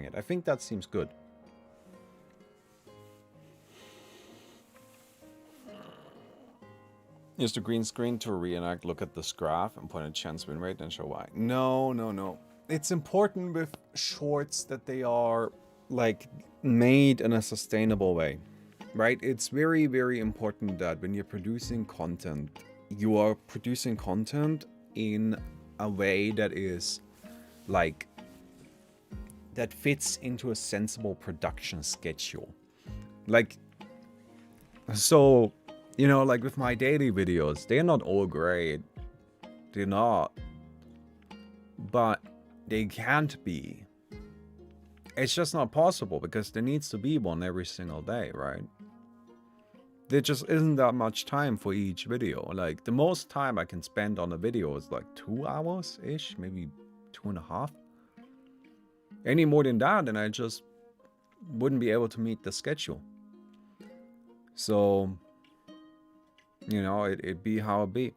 Speaker 1: it. I think that seems good. Use the green screen to reenact, look at this graph and point at Chen's win rate and show why. No. It's important with shorts that they are like made in a sustainable way, right? It's very, very important that when you're producing content, you are producing content in a way that is like, that fits into a sensible production schedule. Like, so, you know, like with my daily videos, they're not all great. They're not. But they can't be. It's just not possible because there needs to be one every single day, right? There just isn't that much time for each video. Like the most time I can spend on a video is like 2 hours-ish, maybe 2.5. Any more than that, and I just wouldn't be able to meet the schedule. So, you know, it be how it be.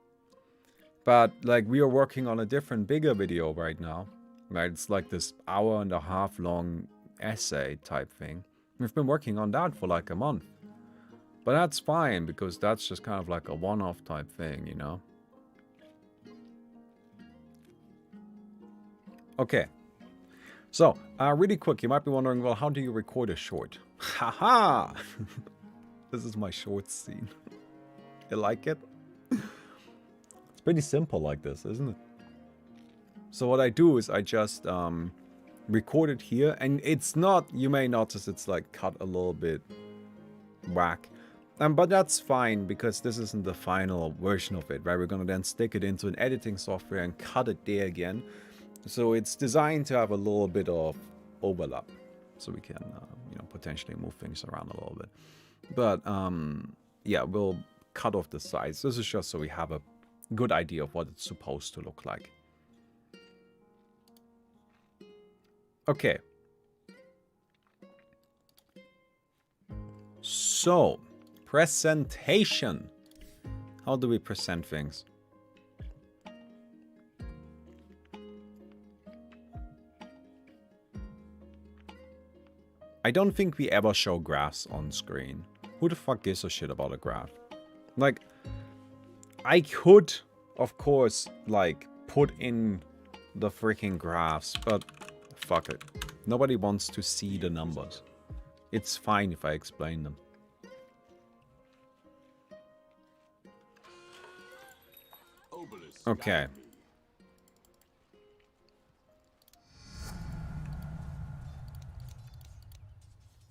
Speaker 1: But, like, we are working on a different, bigger video right now. Right? It's like this 1.5 hour long essay type thing. We've been working on that for like a month. But that's fine, because that's just kind of like a one-off type thing, you know? Okay. So, really quick, you might be wondering, well, how do you record a short? Haha! This is my short scene. You like it? It's pretty simple like this, isn't it? So what I do is I just record it here, and it's not, you may notice it's like cut a little bit whack. But that's fine, because this isn't the final version of it, right? We're gonna then stick it into an editing software and cut it there again. So it's designed to have a little bit of overlap, so we can, you know, potentially move things around a little bit. But yeah, we'll cut off the sides. This is just so we have a good idea of what it's supposed to look like. Okay. So, presentation. How do we present things? I don't think we ever show graphs on screen. Who the fuck gives a shit about a graph? Like, I could, of course, like, put in the freaking graphs, but fuck it. Nobody wants to see the numbers. It's fine if I explain them. Okay.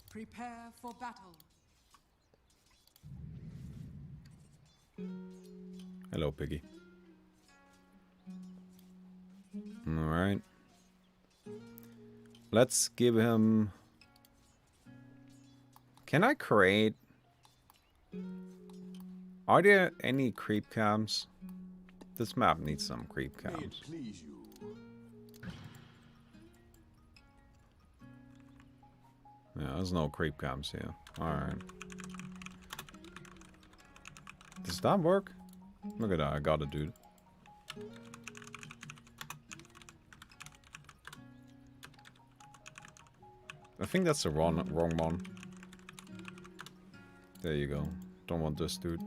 Speaker 3: Prepare for battle.
Speaker 1: Hello, Piggy. Alright. Let's give him... Can I create... Are there any creep cams? This map needs some creep cams. Yeah, there's no creep cams here. Alright. Does that work? Look at that, I got it, dude. I think that's the wrong one. There you go. Don't want this, dude.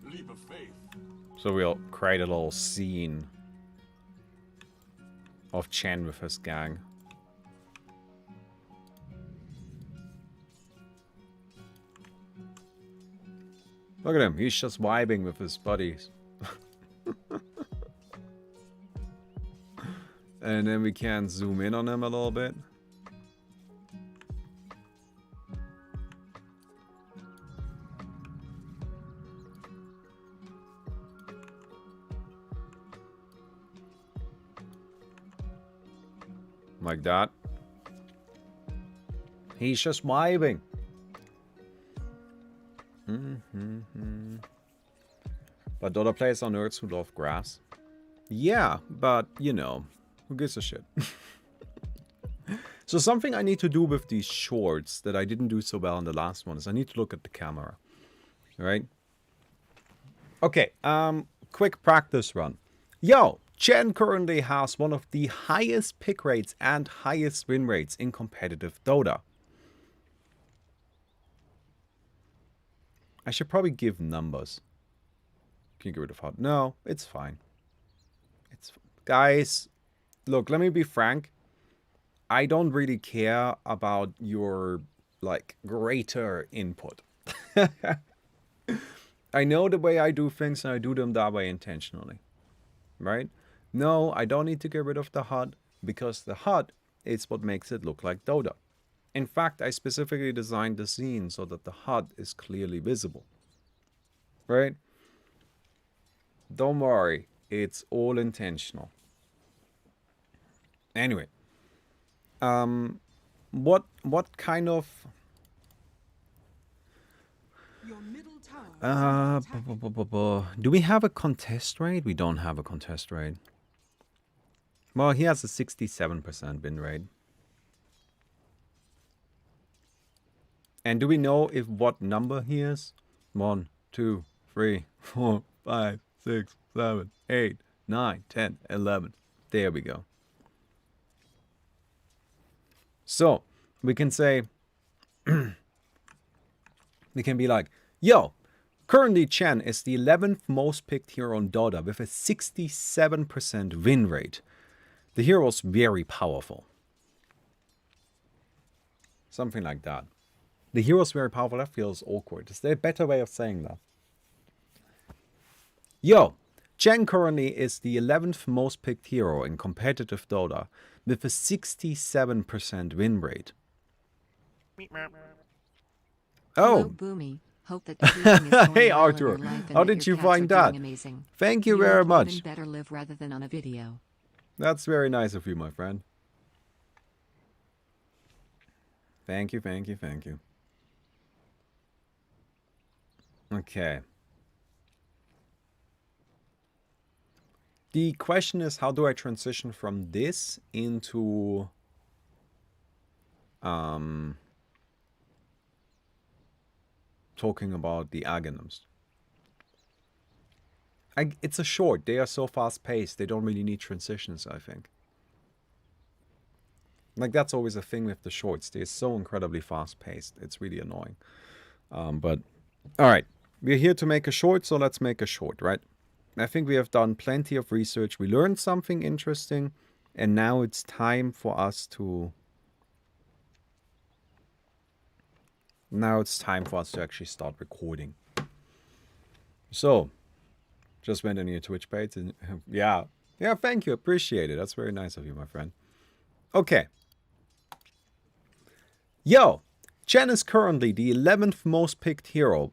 Speaker 1: Leap of faith. So we'll create a little scene of Chen with his gang. Look at him, he's just vibing with his buddies. And then we can zoom in on him a little bit. Like that. He's just vibing. But Dota players are nerds who love grass. Yeah, but you know, who gives a shit? So something I need to do with these shorts that I didn't do so well in the last one is I need to look at the camera. Right? Okay, quick practice run. Yo, Chen currently has one of the highest pick rates and highest win rates in competitive Dota. I should probably give numbers. Can you get rid of HUD? No, it's fine. It's guys, look, let me be frank. I don't really care about your, like, greater input. I know the way I do things, and I do them that way intentionally. Right? No, I don't need to get rid of the HUD, because the HUD is what makes it look like Dota. In fact, I specifically designed the scene so that the HUD is clearly visible. Right? Don't worry, it's all intentional. Anyway, what kind of...
Speaker 3: Your middle tower
Speaker 1: Do we have a contest rate? We don't have a contest rate. Well, he has a 67% win rate. And do we know if what number he is? 1, 2, 3, 4, 5, 6, 7, 8, 9, 10, 11. There we go. So, we can say, we can be like, yo, currently Chen is the 11th most picked hero on Dota with a 67% win rate. The hero is very powerful. Something like that. The hero is very powerful. That feels awkward. Is there a better way of saying that? Yo, Chen currently is the 11th most picked hero in competitive Dota with a 67% win rate.
Speaker 5: Hello,
Speaker 1: Oh,
Speaker 5: Boomy. Hope that everything is going
Speaker 1: hey
Speaker 5: well in
Speaker 1: Arthur,
Speaker 5: your life and
Speaker 1: how
Speaker 5: that
Speaker 1: did
Speaker 5: your
Speaker 1: you
Speaker 5: cats
Speaker 1: find
Speaker 5: are
Speaker 1: that?
Speaker 5: doing amazing.
Speaker 1: Thank you
Speaker 5: You
Speaker 1: very
Speaker 5: live
Speaker 1: much.
Speaker 5: even better live rather than on a video.
Speaker 1: That's very nice of you, my friend. Thank you, thank you, thank you. Okay. The question is, how do I transition from this into talking about the agonyms? It's a short. They are so fast-paced. They don't really need transitions, I think. Like, that's always a thing with the shorts. They're so incredibly fast-paced. It's really annoying. But, alright. We're here to make a short, so let's make a short, right? I think we have done plenty of research. We learned something interesting. And now it's time for us to... Now it's time for us to actually start recording. So, just went on your Twitch page. And, yeah, thank you. Appreciate it. That's very nice of you, my friend. Okay. Yo, Chen is currently the 11th most picked hero.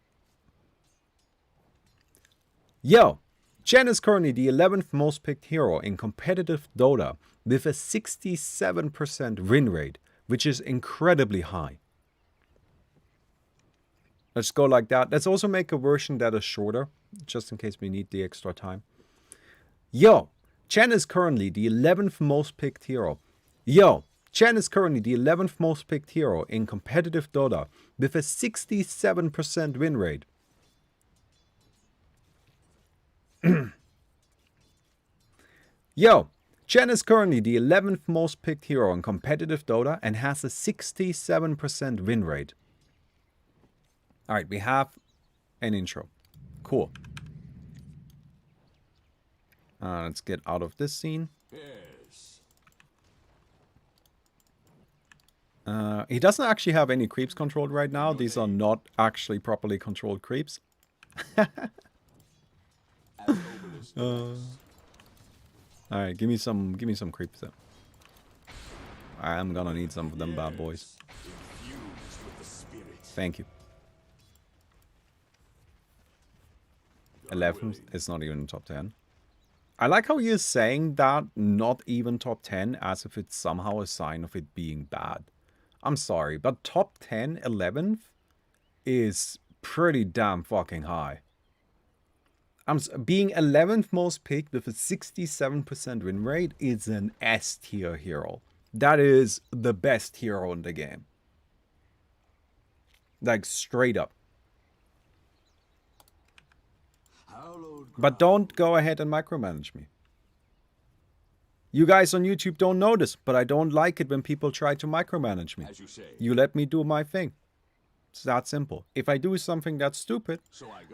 Speaker 1: Yo, Chen is currently the 11th most picked hero in competitive Dota with a 67% win rate, which is incredibly high. Let's go like that. Let's also make a version that is shorter, just in case we need the extra time. Yo, Chen is currently the 11th most picked hero. Yo, Chen is currently the 11th most picked hero in competitive Dota with a 67% win rate. Yo, Chen is currently the 11th most picked hero in competitive Dota and has a 67% win rate. Alright, we have an intro. Cool. Let's get out of this scene. He doesn't actually have any creeps controlled right now. These are not actually properly controlled creeps. Alright, give me some creeps then. I'm gonna need some of them bad boys. Thank you. 11 is not even top 10. I like how you're saying that not even top 10 as if it's somehow a sign of it being bad. I'm sorry, but top 10, 11th is pretty damn fucking high. Being 11th most picked with a 67% win rate is an S tier hero. That is the best hero in the game. Like, straight up. But don't go ahead and micromanage me. You guys on YouTube don't know this, but I don't like it when people try to micromanage me. You let me do my thing. It's that simple. If I do something that's stupid,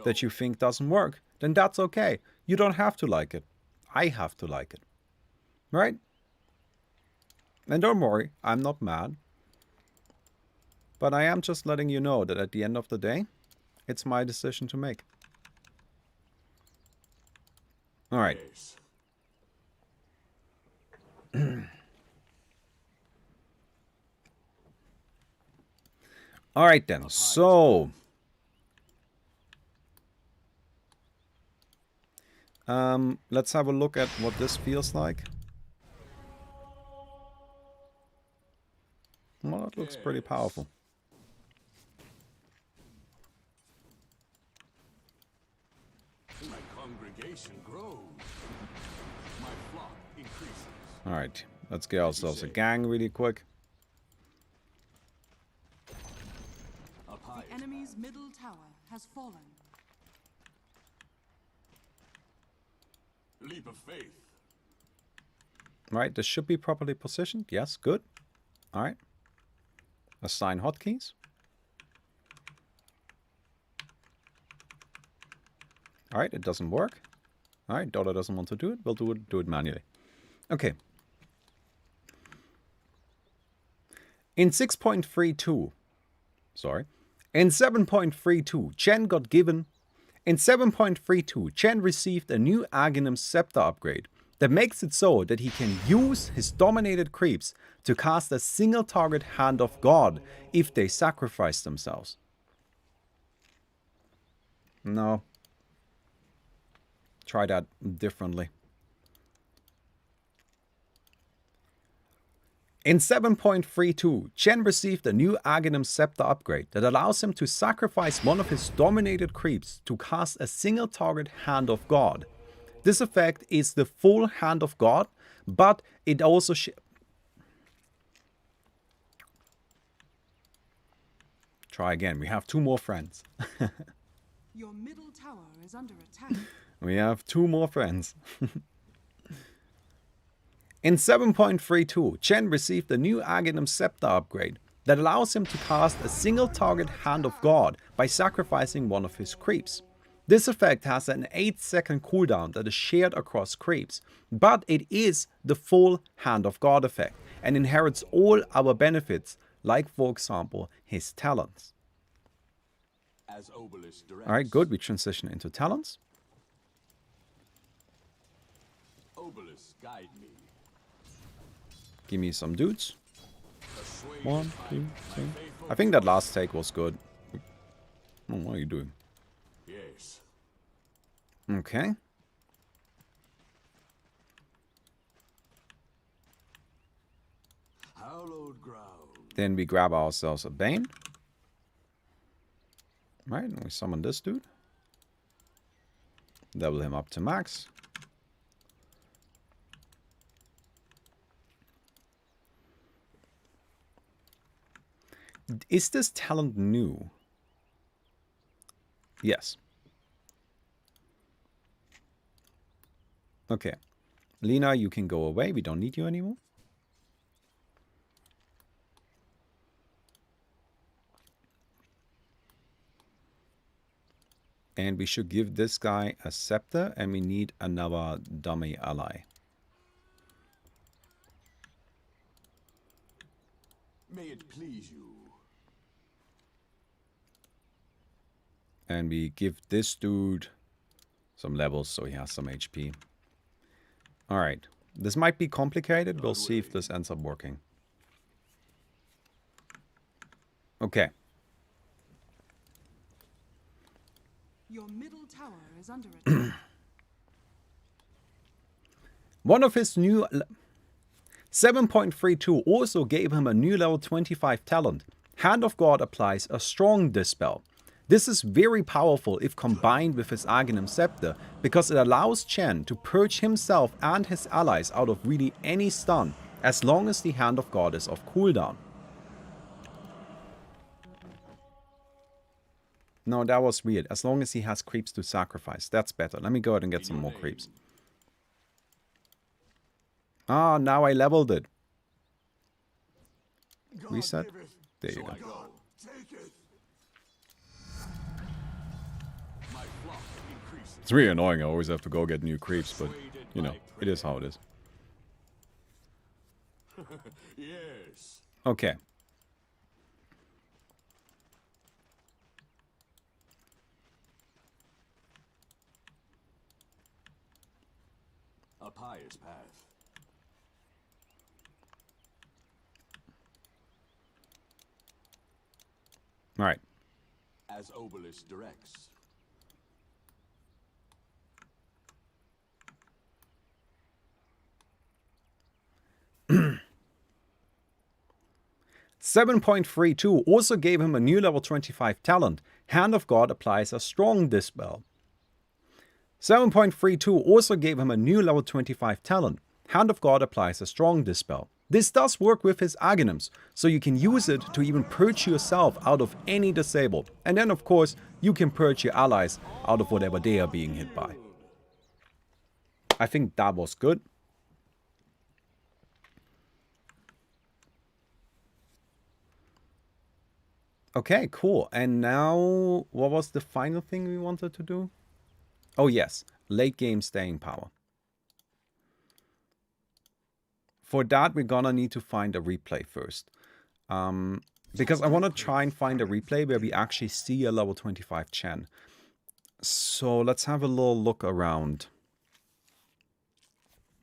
Speaker 1: that you think doesn't work, then that's okay. You don't have to like it. I have to like it. Right? And don't worry, I'm not mad. But I am just letting you know that at the end of the day, it's my decision to make. Alright. Alright then, so... let's have a look at what this feels like. Well, that looks pretty powerful.
Speaker 6: nation grows. My flock increases.
Speaker 1: Alright, let's get ourselves a gang really quick.
Speaker 6: Up high.
Speaker 3: The enemy's middle tower has fallen.
Speaker 6: Leap of faith.
Speaker 1: Right, this should be properly positioned. Yes, good. Alright. Assign hotkeys. Alright, it doesn't work. Alright, Dota doesn't want to do it. We'll do it manually. Okay. In 6.32, sorry, in 7.32, Chen got given. In 7.32, Chen received a new Aghanim Scepter upgrade that makes it so that he can use his dominated creeps to cast a single target Hand of God if they sacrifice themselves. No. Try that differently. In 7.32, Chen received a new Aghanim Scepter upgrade that allows him to sacrifice one of his dominated creeps to cast a single target Hand of God. This effect is the full Hand of God, but it also Try again, we have 2 more friends.
Speaker 3: Your middle tower is under attack.
Speaker 1: We have 2 more friends. In 7.32, Chen received a new Aghanim Scepter upgrade that allows him to cast a single target Hand of God by sacrificing one of his creeps. This effect has an 8-second cooldown that is shared across creeps, but it is the full Hand of God effect and inherits all our benefits, like for example his talents.
Speaker 6: As Obelisk directs.
Speaker 1: Alright, good, we transition into talents.
Speaker 6: Obelisk, guide me.
Speaker 1: Give me some dudes.
Speaker 6: Assuage
Speaker 1: 1,
Speaker 6: my
Speaker 1: 2, 3.
Speaker 6: faithful
Speaker 1: I think that last take was good. Oh, what are you doing?
Speaker 6: Yes.
Speaker 1: Okay.
Speaker 6: Hallowed ground.
Speaker 1: Then we grab ourselves a Bane. Right, and we summon this dude. Level him up to max. Is this talent new? Yes. Okay. Lena, you can go away. We don't need you anymore. And we should give this guy a scepter, and we need another dummy ally.
Speaker 6: May it please you.
Speaker 1: And we give this dude some levels so he has some HP. Alright. This might be complicated. We'll see if this ends up working. Okay.
Speaker 3: Your middle tower is under attack.
Speaker 1: One of his new 7.32 also gave him a new level 25 talent. Hand of God applies a strong dispel. This is very powerful if combined with his Aghanim Scepter, because it allows Chen to purge himself and his allies out of really any stun, as long as the Hand of God is off cooldown. No, that was weird. As long as he has creeps to sacrifice. That's better. Let me go ahead and get some more creeps. Ah, now I leveled it. Reset. There you go.
Speaker 6: Go. Take it. My flock increases.
Speaker 1: It's really annoying. I always have to go get new creeps, but, you know, it is how it is.
Speaker 6: Yes.
Speaker 1: Okay.
Speaker 6: A pious path.
Speaker 1: All right.
Speaker 6: As Obelisk directs.
Speaker 1: 7.32 also gave him a new level 25 talent. Hand of God applies a strong dispel. 7.32 also gave him a new level 25 talent. Hand of God applies a strong dispel. This does work with his Aghanim's, so you can use it to even purge yourself out of any disable. And then of course, you can purge your allies out of whatever they are being hit by. I think that was good. Okay, cool. And now, what was the final thing we wanted to do? Oh yes, late game staying power. For that, we're gonna need to find a replay first. Because I want to try and find a replay where we actually see a level 25 Chen. So let's have a little look around.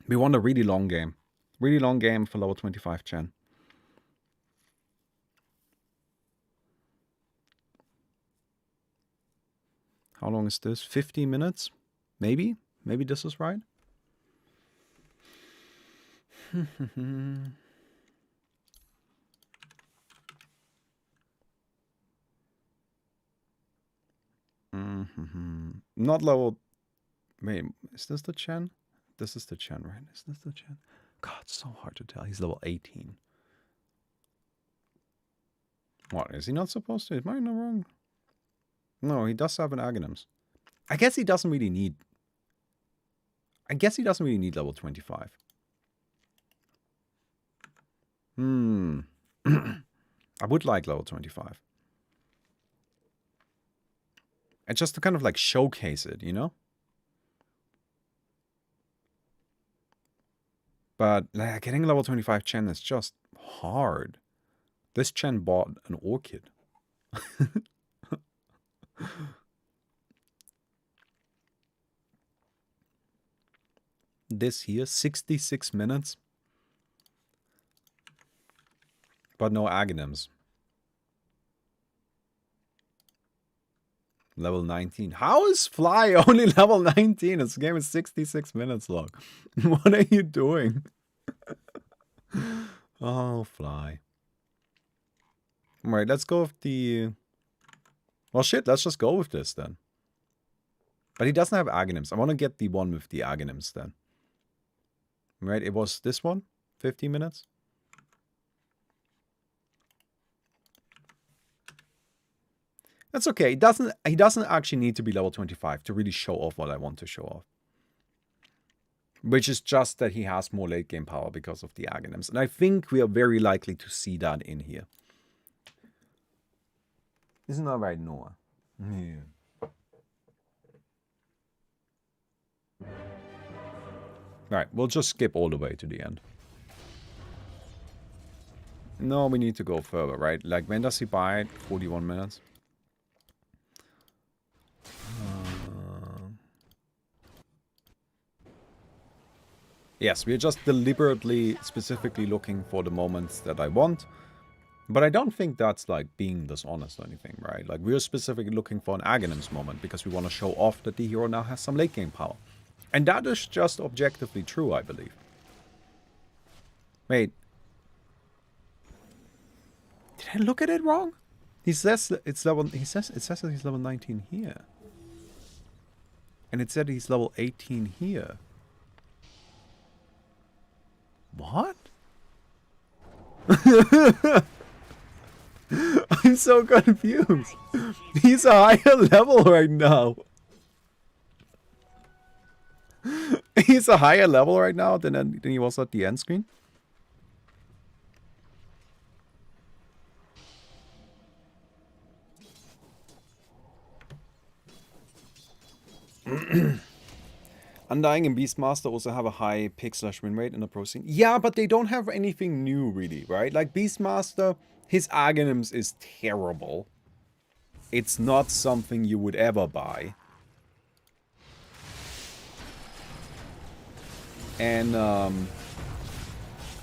Speaker 1: We want a really long game. Really long game for level 25 Chen. How long is this? 15 minutes? Maybe? Maybe this is right? Not level... Wait, is this the Chen? This is the Chen, right? Is this the Chen? God, it's so hard to tell. He's level 18. What, is he not supposed to? Am I not wrong? No, he does have an Aghanim's. I guess he doesn't really need... I guess he doesn't really need level 25. I would like level 25. And just to kind of like showcase it, you know? But like, getting level 25 Chen is just hard. This Chen bought an orchid. This here, 66 minutes. But no Aghanim's. Level 19. How is Fly only level 19? This game is 66 minutes long. What are you doing? Oh, Fly. Alright, let's go with the... Well, shit, let's just go with this then. But he doesn't have Aghanim's. I want to get the one with the Aghanim's then. Right, it was this one? 15 minutes? That's okay. He doesn't actually need to be level 25 to really show off what I want to show off. Which is just that he has more late game power because of the Aghanim's. And I think we are very likely to see that in here. Isn't that right, Noah? Yeah. Right, we'll just skip all the way to the end. No, we need to go further, right? Like, when does he buy it? 41 minutes? Yes, we're just deliberately, specifically looking for the moments that I want. But I don't think that's like being dishonest or anything, right? Like, we're specifically looking for an Aghanim's moment because we want to show off that the hero now has some late game power. And that is just objectively true, I believe. Wait. Did I look at it wrong? He says it's level... it says that he's level 19 here. And it said he's level 18 here. What? I'm so confused. He's a higher level right now. He's a higher level right now than he was at the end screen. Undying and Beastmaster also have a high pick/win rate in the pro scene. Yeah, but they don't have anything new really, right? Like Beastmaster, his Aghanim's is terrible. It's not something you would ever buy. And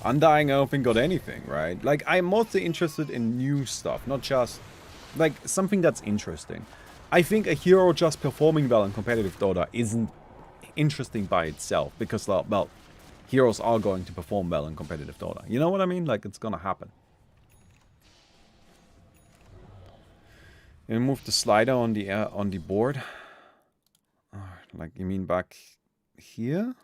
Speaker 1: Undying, I don't think got anything, right? Like, I'm mostly interested in new stuff, not just like something that's interesting. I think a hero just performing well in competitive Dota isn't interesting by itself because, well, heroes are going to perform well in competitive Dota. You know what I mean? Like, it's gonna happen. And move the slider on the board. Alright, Like, you mean back here?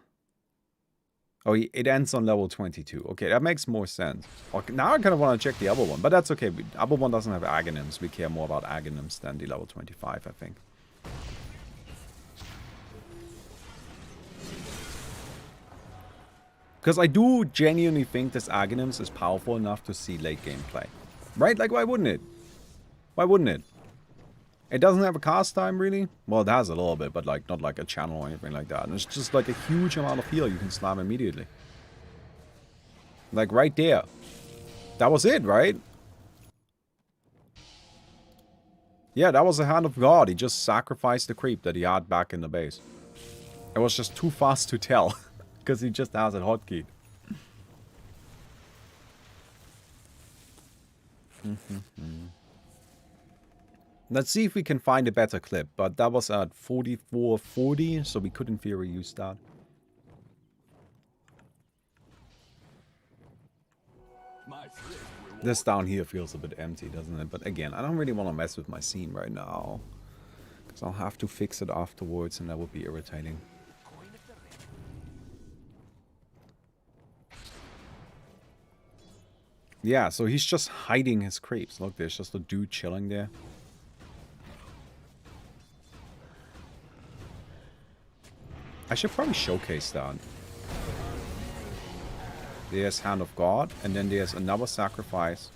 Speaker 1: Oh, it ends on level 22. Okay, that makes more sense. Okay, now I kind of want to check the other one, but that's okay. The other one doesn't have agonyms. We care more about agonyms than the level 25, I think. Because I do genuinely think this agonyms is powerful enough to see late game play. Right? Like, why wouldn't it? Why wouldn't it? It doesn't have a cast time, really. Well, it has a little bit, but like not like a channel or anything like that. And it's just like a huge amount of heal you can slam immediately. Like right there. That was it, right? Yeah, that was the hand of God. He just sacrificed the creep that he had back in the base. It was just too fast to tell. Because he just has it hotkeyed. Let's see if we can find a better clip, but that was at 4440, so we could in theory use that. This down here feels a bit empty, doesn't it? But again, I don't really want to mess with my scene right now. Because I'll have to fix it afterwards and that would be irritating. Yeah, so he's just hiding his creeps. Look, there's just a dude chilling there. I should probably showcase that. There's Hand of God, and then there's another sacrifice.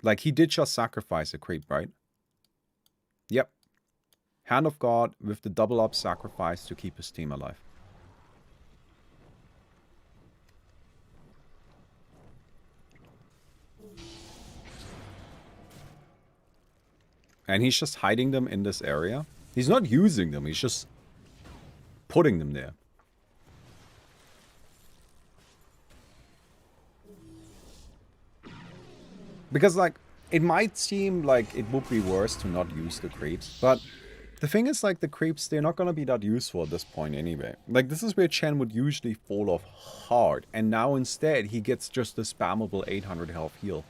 Speaker 1: Like, he did just sacrifice a creep, right? Yep. Hand of God with the double up sacrifice to keep his team alive. And he's just hiding them in this area. He's not using them, he's just putting them there. Because, like, it might seem like it would be worse to not use the creeps, but the thing is, like, the creeps, they're not gonna be that useful at this point anyway. Like, this is where Chen would usually fall off hard, and now instead he gets just the spammable 800 health heal.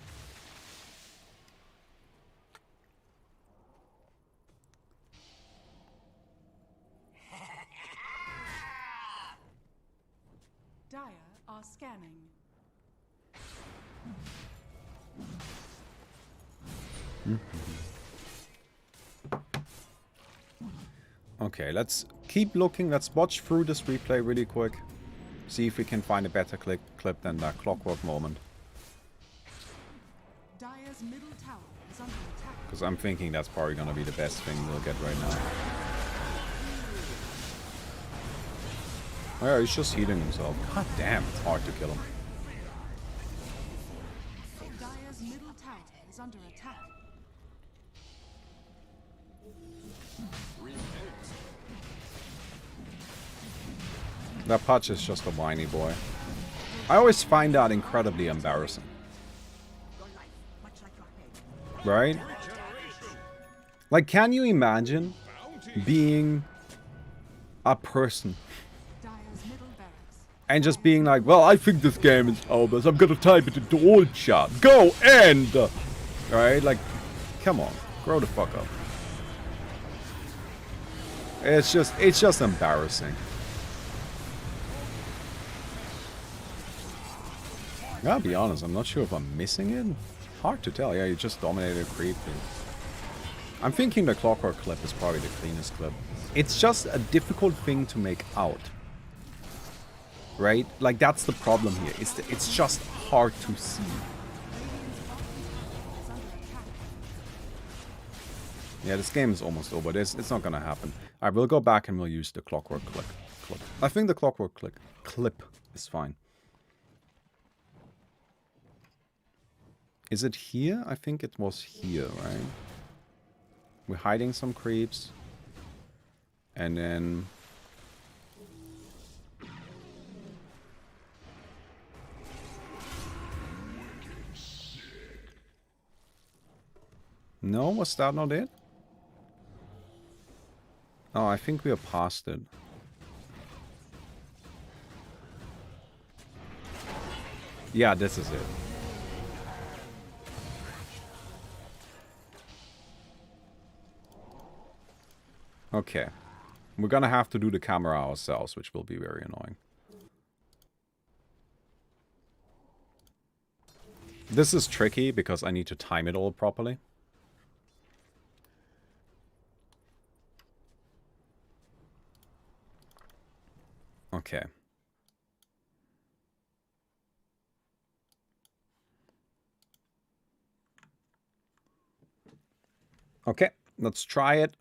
Speaker 3: Dire are scanning.
Speaker 1: Okay, let's keep looking. Let's watch through this replay really quick. See if we can find a better clip than that clockwork moment.
Speaker 3: Dire's middle tower is under attack.
Speaker 1: Because I'm thinking that's probably going to be the best thing we'll get right now. Oh yeah, he's just healing himself. God damn, it's hard to kill him.
Speaker 3: Dire's middle tower is under attack.
Speaker 1: That Patch is just a whiny boy. I always find that incredibly embarrassing. Right? Like, can you imagine being a person
Speaker 3: Dire's middle barracks.
Speaker 1: and just being like, well, I think this game is over, so I'm gonna type it into all chat. Go end! Right? Like, come on. Grow the fuck up. It's just embarrassing. I gotta be honest, I'm not sure if I'm missing it. Hard to tell. Yeah, you just dominated a creep. I'm thinking the clockwork clip is probably the cleanest clip. It's just a difficult thing to make out. Right? Like, that's the problem here. It's just hard to see. Yeah, this game is almost over. It's not gonna happen. Alright, we'll go back and we'll use the clockwork clip. I think the clockwork clip is fine. Is it here? I think it was here, right? We're hiding some creeps. And then... No, was that not it? Oh, I think we are past it. Yeah, this is it. Okay. We're gonna have to do the camera ourselves, which will be very annoying. This is tricky because I need to time it all properly. Okay. Okay, let's try it.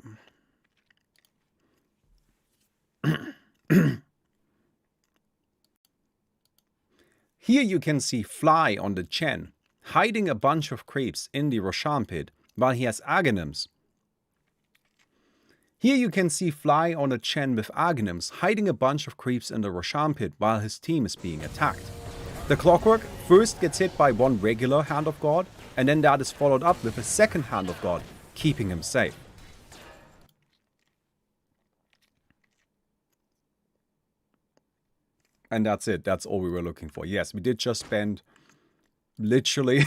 Speaker 1: Here you can see Fly on the Chen, hiding a bunch of creeps in the Roshan pit while he has Aghanims. Here you can see Fly on a Chen with Aghanims, hiding a bunch of creeps in the Roshan pit while his team is being attacked. The Clockwork first gets hit by one regular Hand of God, and then that is followed up with a second Hand of God, keeping him safe. And that's it. That's all we were looking for. Yes, we did just spend literally...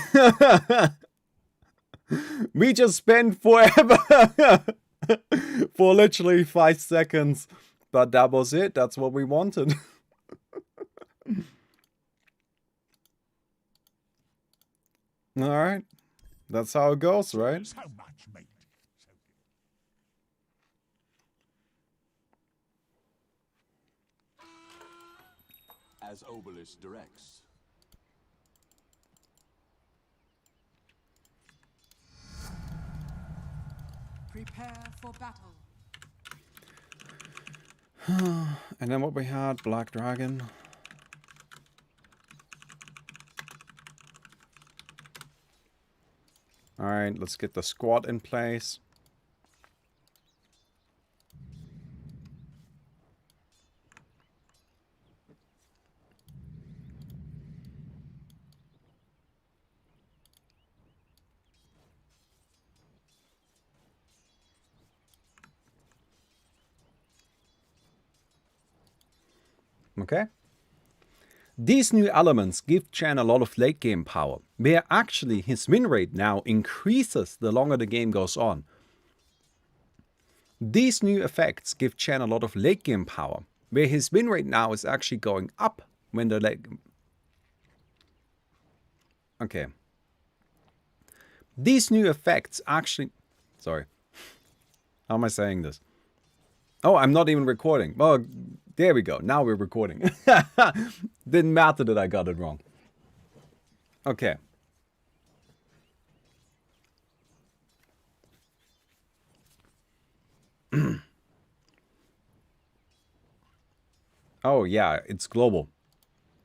Speaker 1: we just spent forever for literally 5 seconds. But that was it. That's what we wanted. Alright. That's how it goes, right?
Speaker 2: So much, mate.
Speaker 6: As Obelisk directs.
Speaker 3: Prepare for battle.
Speaker 1: And then what we had, Black Dragon. Alright, let's get the squad in place. Okay. These new elements give Chen a lot of late game power, where actually his win rate now increases the longer the game goes on. These new effects give Chen a lot of late game power, where his win rate now is actually going up when the late... Okay. These new effects actually... Sorry. How am I saying this? Oh, I'm not even recording. Well, there we go. Now we're recording. Didn't matter that I got it wrong. Okay. Oh, yeah, it's global.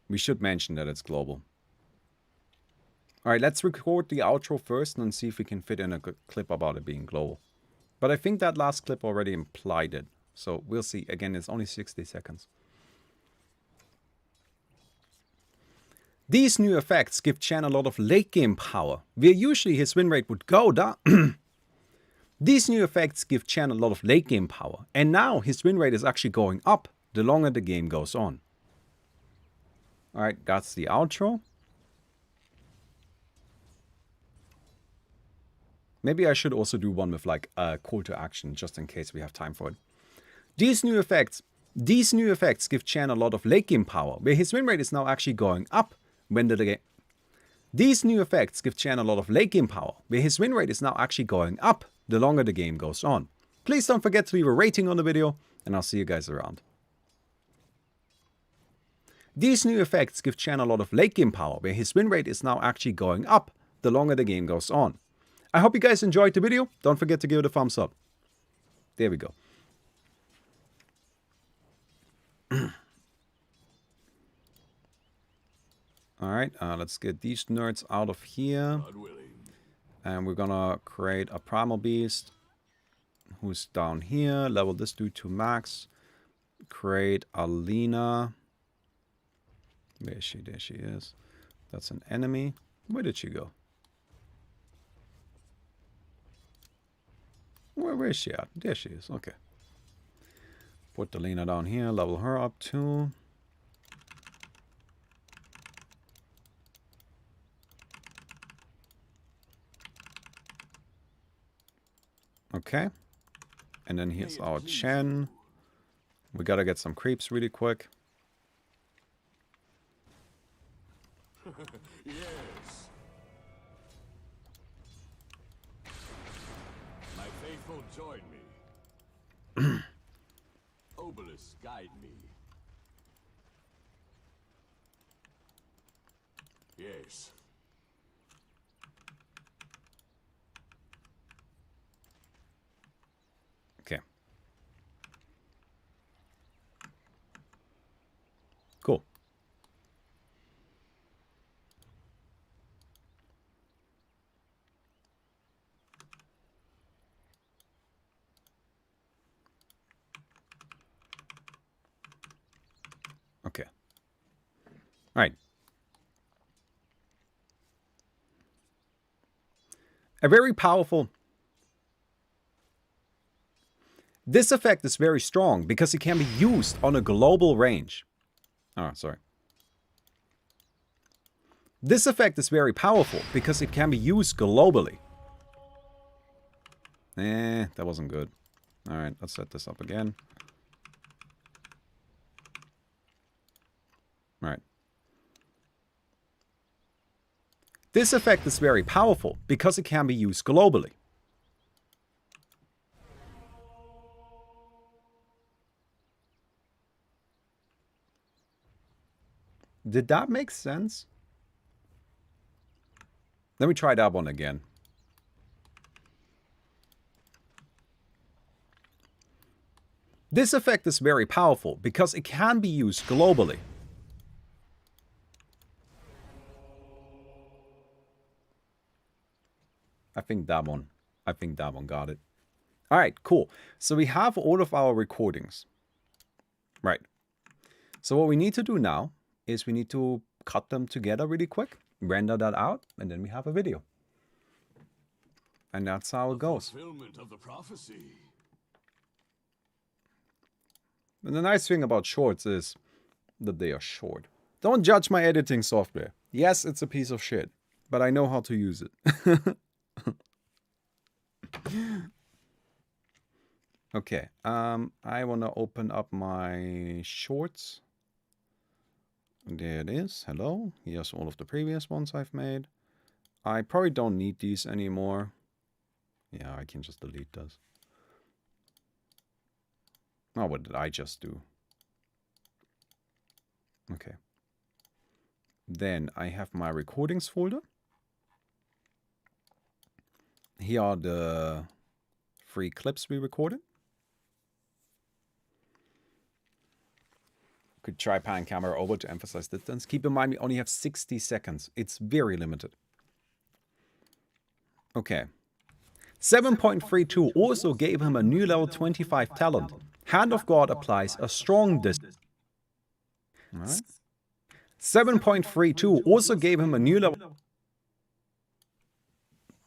Speaker 1: We should mention that it's global. Alright, let's record the outro first and see if we can fit in a good clip about it being global. But I think that last clip already implied it. So we'll see. Again, it's only 60 seconds. These new effects give Chen a lot of late game power, where usually his win rate would go down. These new effects give Chen a lot of late game power, and now his win rate is actually going up the longer the game goes on. Alright, that's the outro. Maybe I should also do one with like a call to action, just in case we have time for it. These new effects give Chen a lot of late game power, where his win rate is now actually going up when the game... These new effects give Chen a lot of late game power, where his win rate is now actually going up the longer the game goes on. Please don't forget to leave a rating on the video, and I'll see you guys around. These new effects give Chen a lot of late game power, where his win rate is now actually going up the longer the game goes on. I hope you guys enjoyed the video. Don't forget to give it a thumbs up. There we go. Alright, let's get these nerds out of here. And we're gonna create a Primal Beast who's down here. Level this dude to max. Create Alina. Where is she? There she is. That's an enemy. Where did she go? Where is she at? There she is. Okay. Put Alina down here. Level her up too. Okay. And then here's our Chen. We gotta get some creeps really quick.
Speaker 6: Yes. My faithful join me. Obelisk, guide me. Yes.
Speaker 1: Okay. Cool. Okay. All right. A very powerful... This effect is very strong because it can be used on a global range. Oh, sorry. This effect is very powerful because it can be used globally. That wasn't good. Alright, let's set this up again. Alright. This effect is very powerful because it can be used globally. Did that make sense? Let me try that one again. This effect is very powerful because it can be used globally. I think that one got it. All right, cool. So we have all of our recordings. Right. So what we need to do now is we need to cut them together really quick, render that out, and then we have a video. And that's how it goes.
Speaker 6: Fulfillment of the prophecy.
Speaker 1: And the nice thing about shorts is that they are short. Don't judge my editing software. Yes, it's a piece of shit, but I know how to use it. Okay, I want to open up my shorts. There it is. Hello. Here's all of the previous ones I've made. I probably don't need these anymore. Yeah, I can just delete those. Oh, what did I just do? Okay. Then I have my recordings folder. Here are the 3 clips we recorded. Could try pan camera over to emphasize distance. Keep in mind we only have 60 seconds. It's very limited. Okay. 7.32 also gave him a new level 25 talent. Hand of God applies a strong distance. Right. 7.32 also gave him a new level...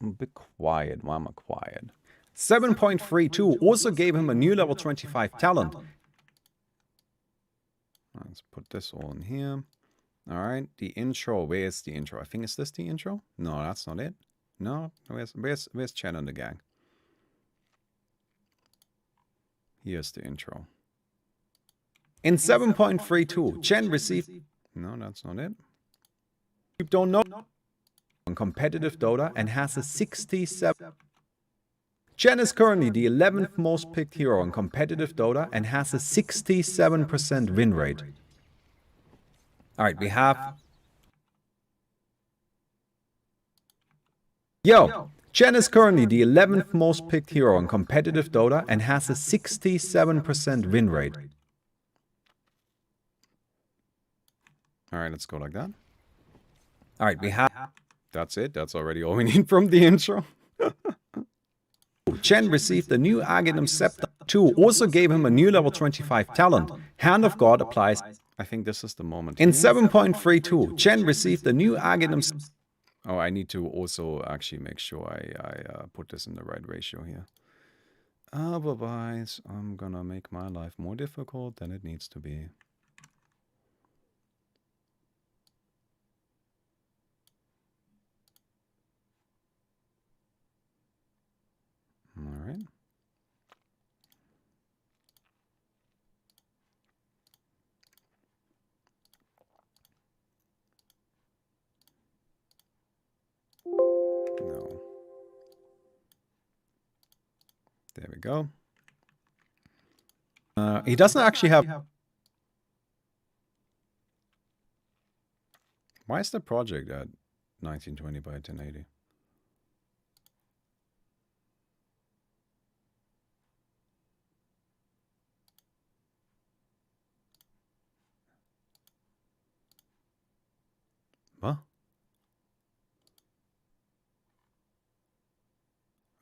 Speaker 1: I'm a bit quiet. Why am I quiet? 7.32 also gave him a new level 25 talent. Let's put this all in here. Alright, the intro. Where's the intro? I think, is this the intro? No, that's not it. No, where's Chen and the gang? Here's the intro. In 7.32, Chen received... No, that's not it. You don't know... on competitive Dota and has a 67... Chen is currently the 11th most picked hero on competitive Dota and has a 67% win rate. Alright, we have... Yo! Chen is currently the 11th most picked hero on competitive Dota and has a 67% win rate. Alright, let's go like that. Alright, we have... That's it. That's already all we need from the intro. Chen received a new Aghanim Scepter. 2 also gave him a new level 25 talent. Hand of God applies... I think this is the moment. In 7.32, Chen received a new Aghanim... Oh, I need to also actually make sure I put this in the right ratio here. Otherwise, I'm gonna make my life more difficult than it needs to be. All right. There we go. He doesn't actually have... Why is the project at 1920 by 1080? What?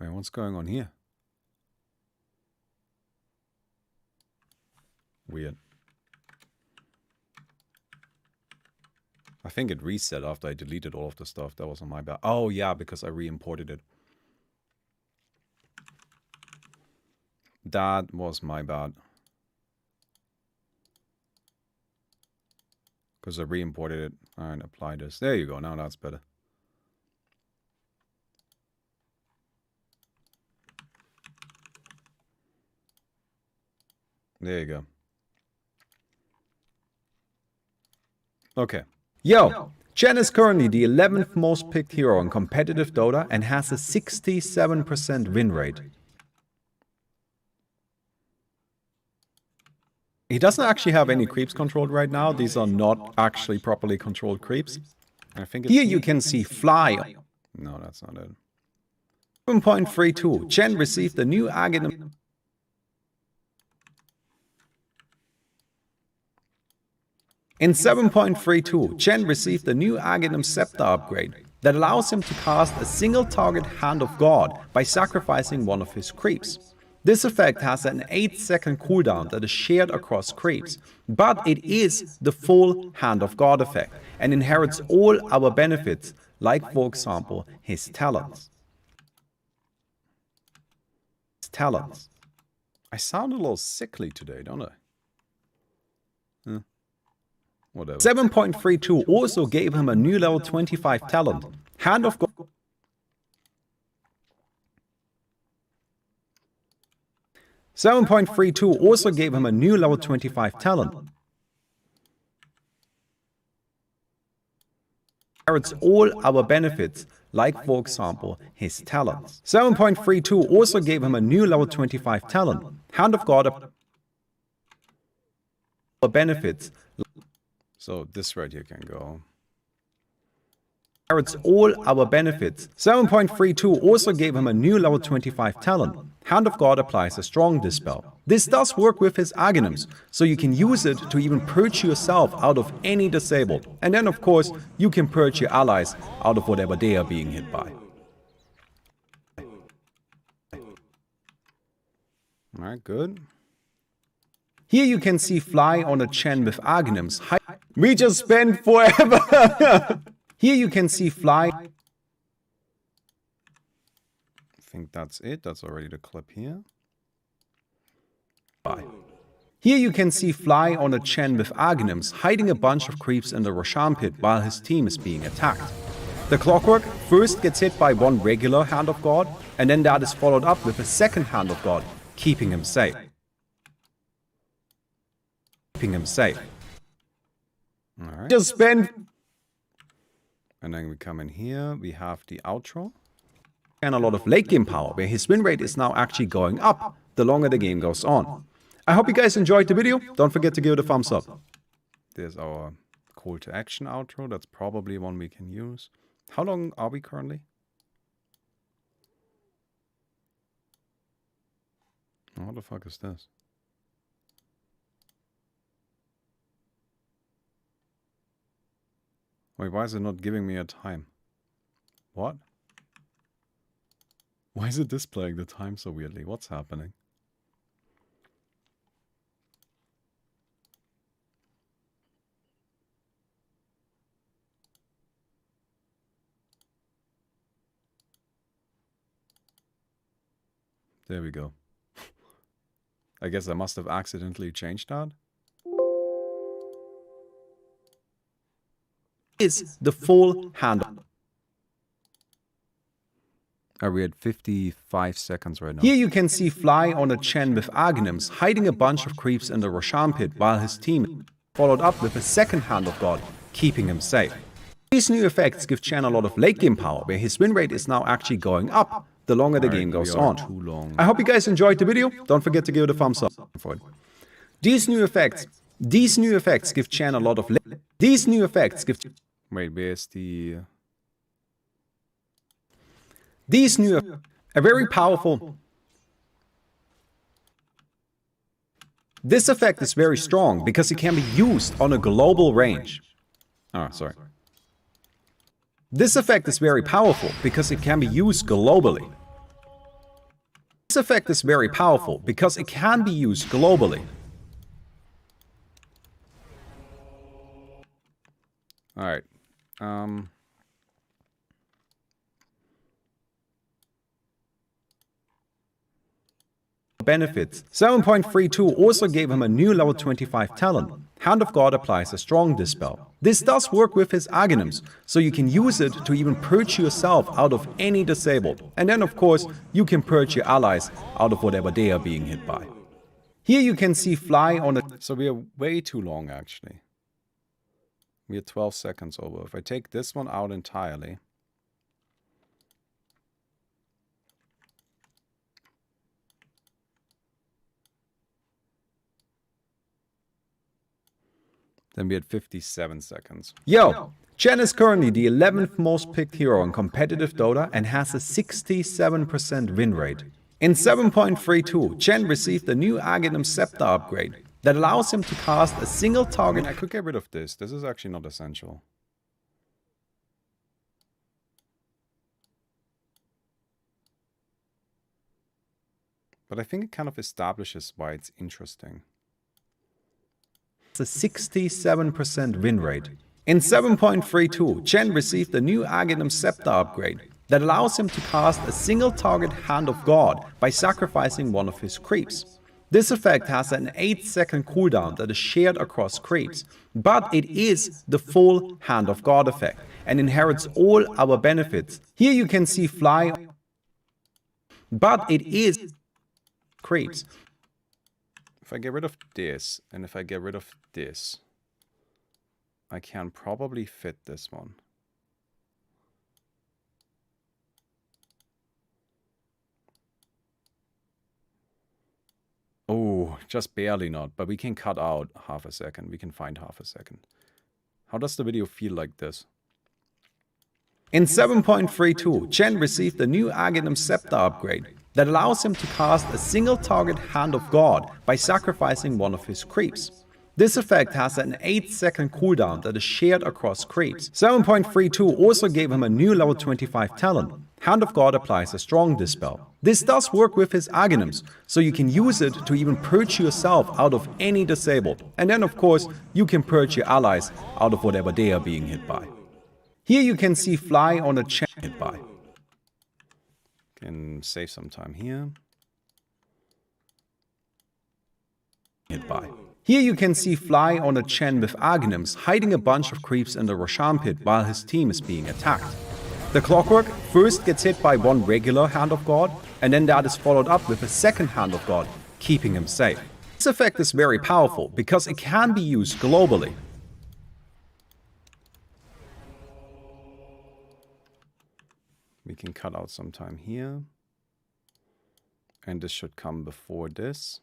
Speaker 1: Wait, what's going on here? Weird. I think it reset after I deleted all of the stuff. That was on my bad. Oh yeah, because I re-imported it. That was my bad. Because I re-imported it. Alright, apply this. There you go. Now that's better. There you go. Okay. Yo! Chen is currently the 11th most picked hero in competitive Dota and has a 67% win rate. He doesn't actually have any creeps controlled right now. These are not actually properly controlled creeps. I think here you can see Fly. No, that's not it. 7.32. Chen received a new Aghanim. In 7.32, Chen received a new Aghanim Scepter upgrade that allows him to cast a single target Hand of God by sacrificing one of his creeps. This effect has an 8-second cooldown that is shared across creeps, but it is the full Hand of God effect and inherits all our benefits, like for example his talents. I sound a little sickly today, don't I? Whatever. 7.32 also gave him a new level 25 talent, Hand of God. 7.32 also gave him a new level 25 talent. Inherits all our benefits, like for example his talents. 7.32 also gave him a new level 25 talent, Hand of God. Benefits. So this right here can go. Inherits all our benefits. 7.32 also gave him a new level 25 talent. Hand of God applies a strong dispel. This does work with his Aghanims, so you can use it to even purge yourself out of any disabled. And then of course, you can purge your allies out of whatever they are being hit by. Alright, good. Here you can see Fly on a Chen with Aghanims. We just spent forever! Here you can see Fly. I think that's it. That's already the clip here. Bye. Here you can see Fly on a Chen with Aghanims hiding a bunch of creeps in the Roshan pit while his team is being attacked. The Clockwork first gets hit by one regular Hand of God, and then that is followed up with a second Hand of God, keeping him safe. Alright. Just spend. And then we come in here, we have the outro. And a lot of late game power, where his win rate is now actually going up the longer the game goes on. I hope you guys enjoyed the video. Don't forget to give it a thumbs up. There's our call to action outro. That's probably one we can use. How long are we currently? Oh, what the fuck is this? Wait, why is it not giving me a time? What? Why is it displaying the time so weirdly? What's happening? There we go. I guess I must have accidentally changed that. Is the full hand. Are we at 55 seconds right now? Here you can see Fly on a Chen with Aghanims hiding a bunch of creeps in the Roshan pit while his team followed up with a second Hand of God, keeping him safe. These new effects give Chen a lot of late game power, where his win rate is now actually going up the longer the Alright, game goes
Speaker 2: we are
Speaker 1: on.
Speaker 2: too long.
Speaker 1: I hope you guys enjoyed the video. Don't forget to give it a thumbs up for it. These new effects give Chen a lot of these new effects give
Speaker 2: Wait, where's the...
Speaker 1: these new a very powerful. This effect is very strong because it can be used on a global range. Oh, sorry. This effect is very powerful because it can be used globally. This effect is very powerful because it can be used globally.
Speaker 2: Alright.
Speaker 1: Benefits. 7.32 also gave him a new level 25 talent. Hand of God applies a strong dispel. This does work with his Aghanim's, so you can use it to even purge yourself out of any disabled. And then of course, you can purge your allies out of whatever they are being hit by. Here you can see fly on a...
Speaker 2: So we are way too long, actually. We are 12 seconds over. If I take this one out entirely... then we had 57 seconds.
Speaker 1: Yo! Chen is currently the 11th most picked hero in competitive Dota and has a 67% win rate. In 7.32, Chen received a new Aghanim Scepter upgrade that allows him to cast a single target.
Speaker 2: I could get rid of this. This is actually not essential. But I think it kind of establishes why it's interesting.
Speaker 1: A 67% win rate. In 7.32, Chen received a new Aghanim Scepter upgrade that allows him to cast a single target Hand of God by sacrificing one of his creeps. This effect has an 8-second cooldown that is shared across creeps, but it is the full Hand of God effect and inherits all our benefits. Here you can see fly, but it is creeps.
Speaker 2: If I get rid of this, and if I get rid of this, I can probably fit this one. Oh, just barely not, but we can cut out half a second. We can find half a second. How does the video feel like this?
Speaker 1: In 7.32, Chen received a new Aghanim Scepter upgrade that allows him to cast a single target Hand of God by sacrificing one of his creeps. This effect has an 8-second cooldown that is shared across creeps. 7.32 also gave him a new level 25 talent. Hand of God applies a strong dispel. This does work with his Aghanim's, so you can use it to even purge yourself out of any disabled. And then of course, you can purge your allies out of whatever they are being hit by. Here you can see fly on a Chen hit by.
Speaker 2: Can save some time here.
Speaker 1: Hit by. Here you can see fly on a Chen with Aghanims hiding a bunch of creeps in the Roshan pit while his team is being attacked. The clockwork first gets hit by one regular Hand of God, and then that is followed up with a second Hand of God, keeping him safe. This effect is very powerful because it can be used globally.
Speaker 2: We can cut out some time here. And this should come before this.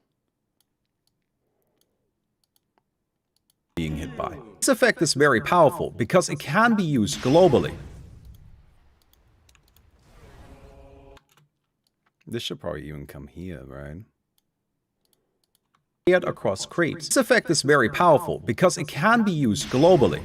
Speaker 1: Being hit by. This effect is very powerful because it can be used globally.
Speaker 2: This should probably even come here, right?
Speaker 1: Across creeps. This effect is very powerful because it can be used globally.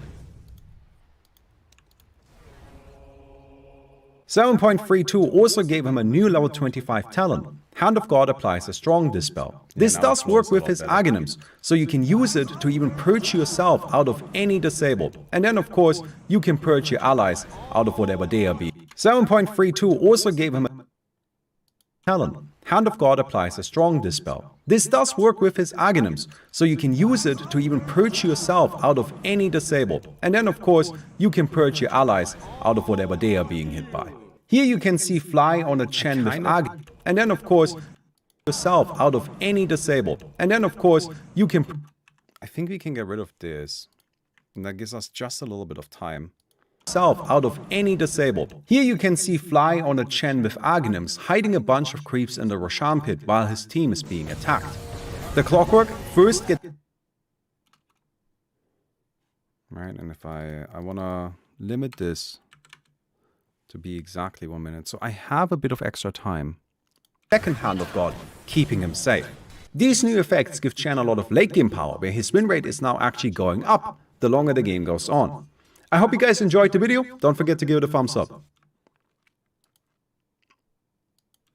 Speaker 1: 7.32 also gave him a new level 25 talent. Hand of God applies a strong dispel. This does work with his Aghanim's, so you can use it to even purge yourself out of any disabled. And then of course, you can purge your allies out of whatever they are being. 7.32 also gave him a talent. Hand of God applies a strong dispel. This does work with his Aghanim's, so you can use it to even purge yourself out of any disabled. And then of course, you can purge your allies out of whatever they are being hit by. Here you can see fly on a Chen with Aghanim, and then of course, yourself out of any disabled. And then of course, you can...
Speaker 2: I think we can get rid of this. And that gives us just a little bit of time.
Speaker 1: yourself out of any disabled. Here you can see Fly on a Chen with Arganims hiding a bunch of creeps in the Roshan pit while his team is being attacked. The clockwork first gets...
Speaker 2: Right, and if I want to limit this to be exactly 1 minute, so I have a bit of extra time.
Speaker 1: Second Hand of God, keeping him safe. These new effects give Chen a lot of late game power, where his win rate is now actually going up the longer the game goes on. I hope you guys enjoyed the video. Don't forget to give it a thumbs up.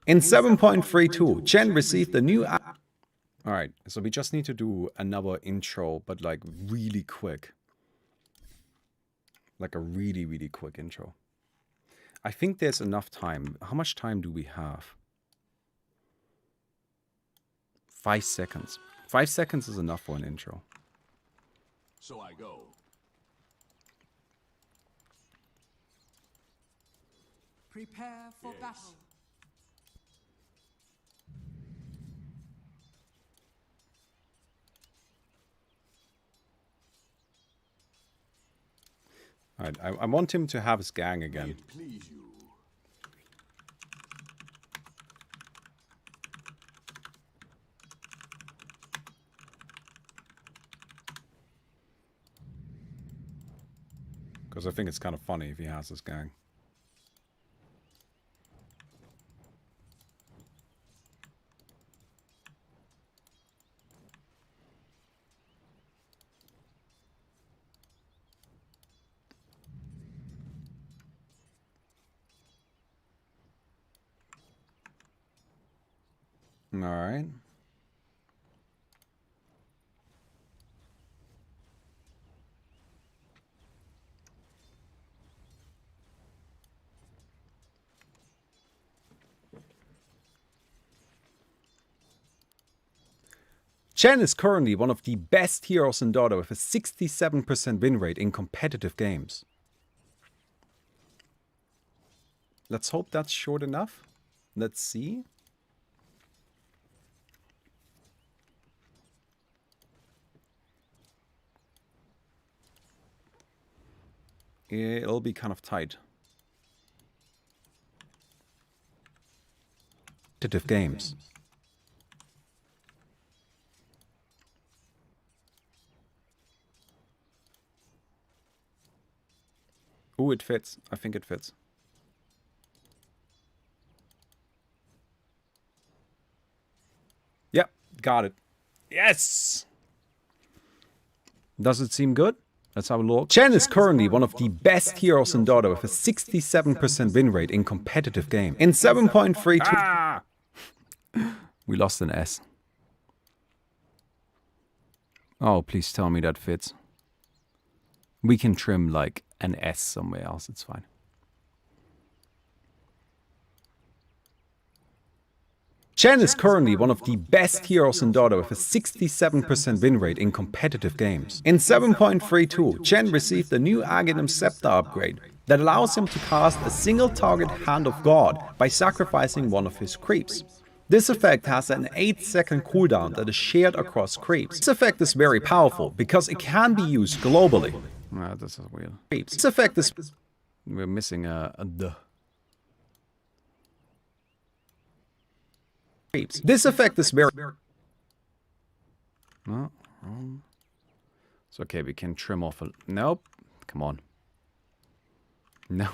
Speaker 1: In 7.32, Chen received a new...
Speaker 2: Alright, so we just need to do another intro, but like really quick. Like a really, really quick intro. I think there's enough time. How much time do we have? 5 seconds. 5 seconds is enough for an intro.
Speaker 6: So I go.
Speaker 3: Prepare for
Speaker 6: Yes.
Speaker 3: battle.
Speaker 2: Alright, I want him to have his gang
Speaker 6: May
Speaker 2: again.
Speaker 6: it please you.
Speaker 2: Because I think it's kind of funny if he has his gang. Alright.
Speaker 1: Chen is currently one of the best heroes in Dota with a 67% win rate in competitive games.
Speaker 2: Let's hope that's short enough. Let's see. It'll be kind of tight.
Speaker 1: Competitive games.
Speaker 2: Ooh, it fits. I think it fits. Yep, got it. Yes!
Speaker 1: Does it seem good?
Speaker 2: Let's have a look.
Speaker 1: Chen is currently one of the best heroes in Dota with a 67% win rate in competitive games. In 7.32...
Speaker 2: Ah!
Speaker 1: We lost an S. Oh, please tell me that fits. We can trim like an S somewhere else, it's fine. Chen is currently one of the best heroes in Dota with a 67% win rate in competitive games. In 7.32, Chen received a new Aghanim Scepter upgrade that allows him to cast a single target Hand of God by sacrificing one of his creeps. This effect has an 8-second cooldown that is shared across creeps. This effect is very powerful because it can be used globally.
Speaker 2: Ah, this is weird.
Speaker 1: This effect is...
Speaker 2: We're missing a D.
Speaker 1: This effect is very...
Speaker 2: No, wrong. It's okay, we can trim off a... Nope. Come on. No.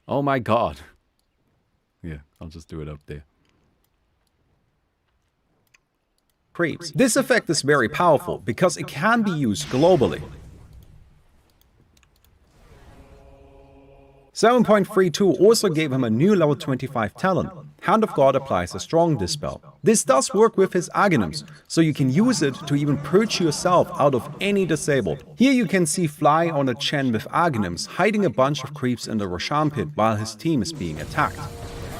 Speaker 2: Oh my god. Yeah, I'll just do it up there.
Speaker 1: creeps. This effect is very powerful because it can be used globally. 7.32 also gave him a new level 25 talent. Hand of God applies a strong dispel. This does work with his Aghanim's, so you can use it to even purge yourself out of any disabled. Here you can see Fly on a Chen with Aghanim's hiding a bunch of creeps in the Roshan pit while his team is being attacked.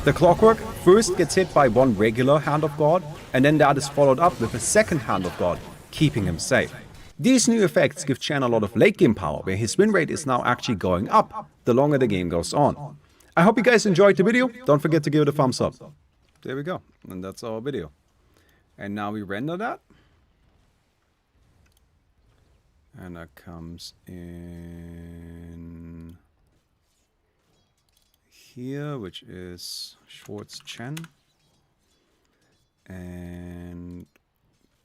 Speaker 1: The clockwork first gets hit by one regular Hand of God, and then that is followed up with a second Hand of God, keeping him safe. These new effects give Chen a lot of late game power, where his win rate is now actually going up the longer the game goes on. I hope you guys enjoyed the video. Don't forget to give it a thumbs up.
Speaker 2: There we go. And that's our video. And now we render that. And that comes in here, which is Schwartz Chen. And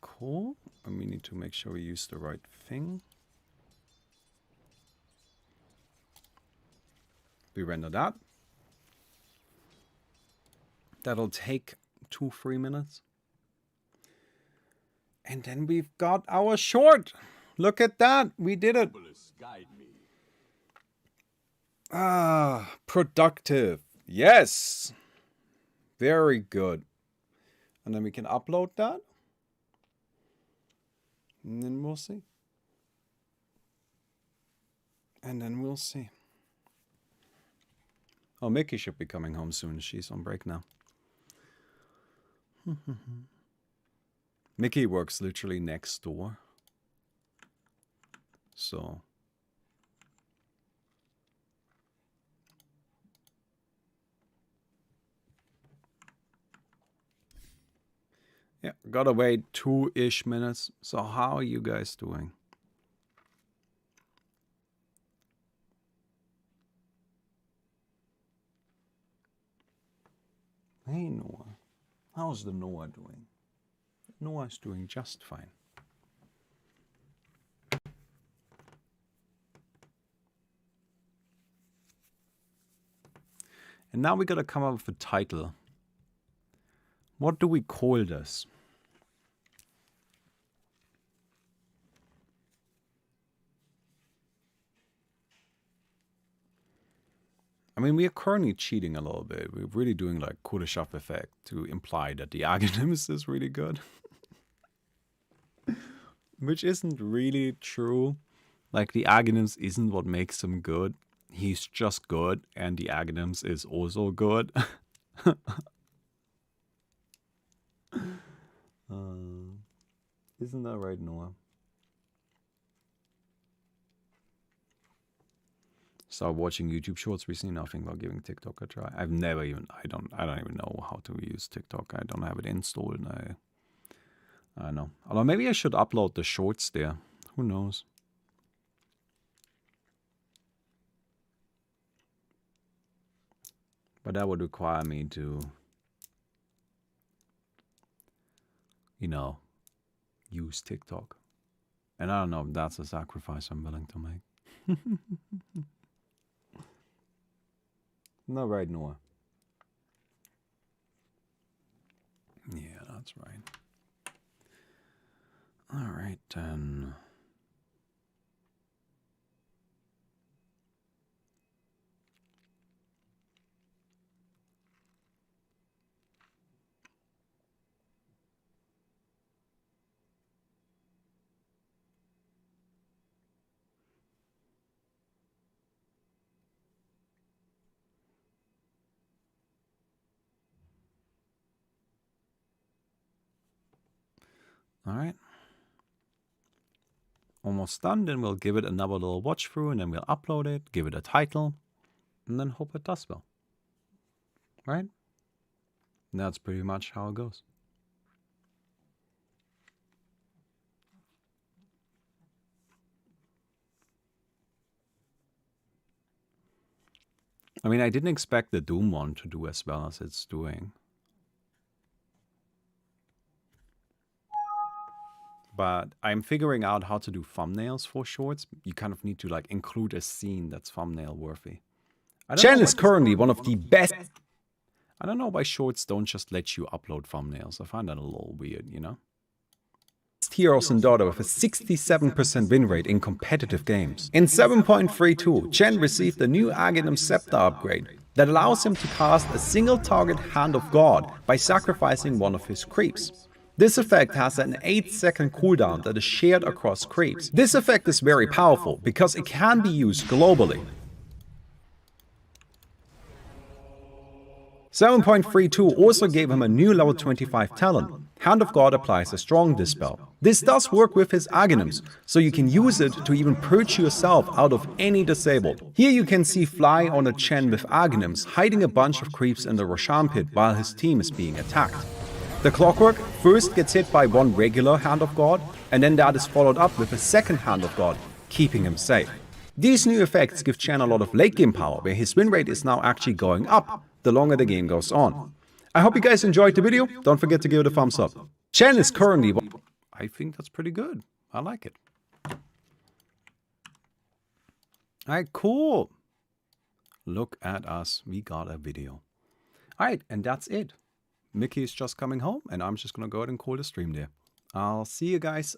Speaker 2: cool. And we need to make sure we use the right thing. We render that. That'll take 2-3 minutes. And then we've got our short. Look at that. We did it.
Speaker 6: Guide me.
Speaker 2: Ah, productive. Yes. Very good. And then we can upload that. And then we'll see. And then we'll see. Oh, Mickey should be coming home soon. She's on break now. Mickey works literally next door. So. Yeah, gotta wait 2-ish minutes. So how are you guys doing? Hey, Noah. How's the Noah doing? Noah's doing just fine. And now we gotta come up with a title. What do we call this? I mean, we are currently cheating a little bit. We're really doing like Kuleshov effect to imply that the Aghanim's is really good. Which isn't really true. Like, the Aghanim's isn't what makes him good. He's just good, and the Aghanim's is also good. Isn't that right, Noah? Started watching YouTube shorts recently. Nothing about giving TikTok a try. I've never even. I don't even know how to use TikTok. I don't have it installed. I don't know. Although maybe I should upload the shorts there. Who knows? But that would require me to, you know, use TikTok. And I don't know if that's a sacrifice I'm willing to make. No, right, Noah? Yeah, that's right. All right, then. All right. Almost done. Then we'll give it another little watch through, and then we'll upload it, give it a title, and then hope it does well. Right? And that's pretty much how it goes. I mean, I didn't expect the Doom one to do as well as it's doing. But I'm figuring out how to do thumbnails for shorts. You kind of need to like include a scene that's thumbnail worthy. Chen is currently one of the best. I don't know why shorts don't just let you upload thumbnails. I find that a little weird, you know? Heroes in Dota with a 67% win rate in competitive games. In 7.32, Chen received a new Aghanim Scepter upgrade that allows him to cast a single target Hand of God by sacrificing one of his creeps. This effect has an 8-second cooldown that is shared across creeps. This effect is very powerful because it can be used globally. 7.32 also gave him a new level 25 talent. Hand of God applies a strong dispel. This does work with his Aghanims, so you can use it to even purge yourself out of any disabled. Here you can see Fly on a Chen with Aghanims hiding a bunch of creeps in the Roshan pit while his team is being attacked.
Speaker 1: The clockwork first gets hit by one regular Hand of God, and then that is followed up with a second Hand of God, keeping him safe. These new effects give Chen a lot of late game power, where his win rate is now actually going up the longer the game goes on. I hope you guys enjoyed the video. Don't forget to give it a thumbs up. Chen is currently...
Speaker 2: I think that's pretty good. I like it. Alright, cool. Look at us. We got a video. Alright, and that's it. Mickey is just coming home, and I'm just going to go ahead and call the stream there. I'll see you guys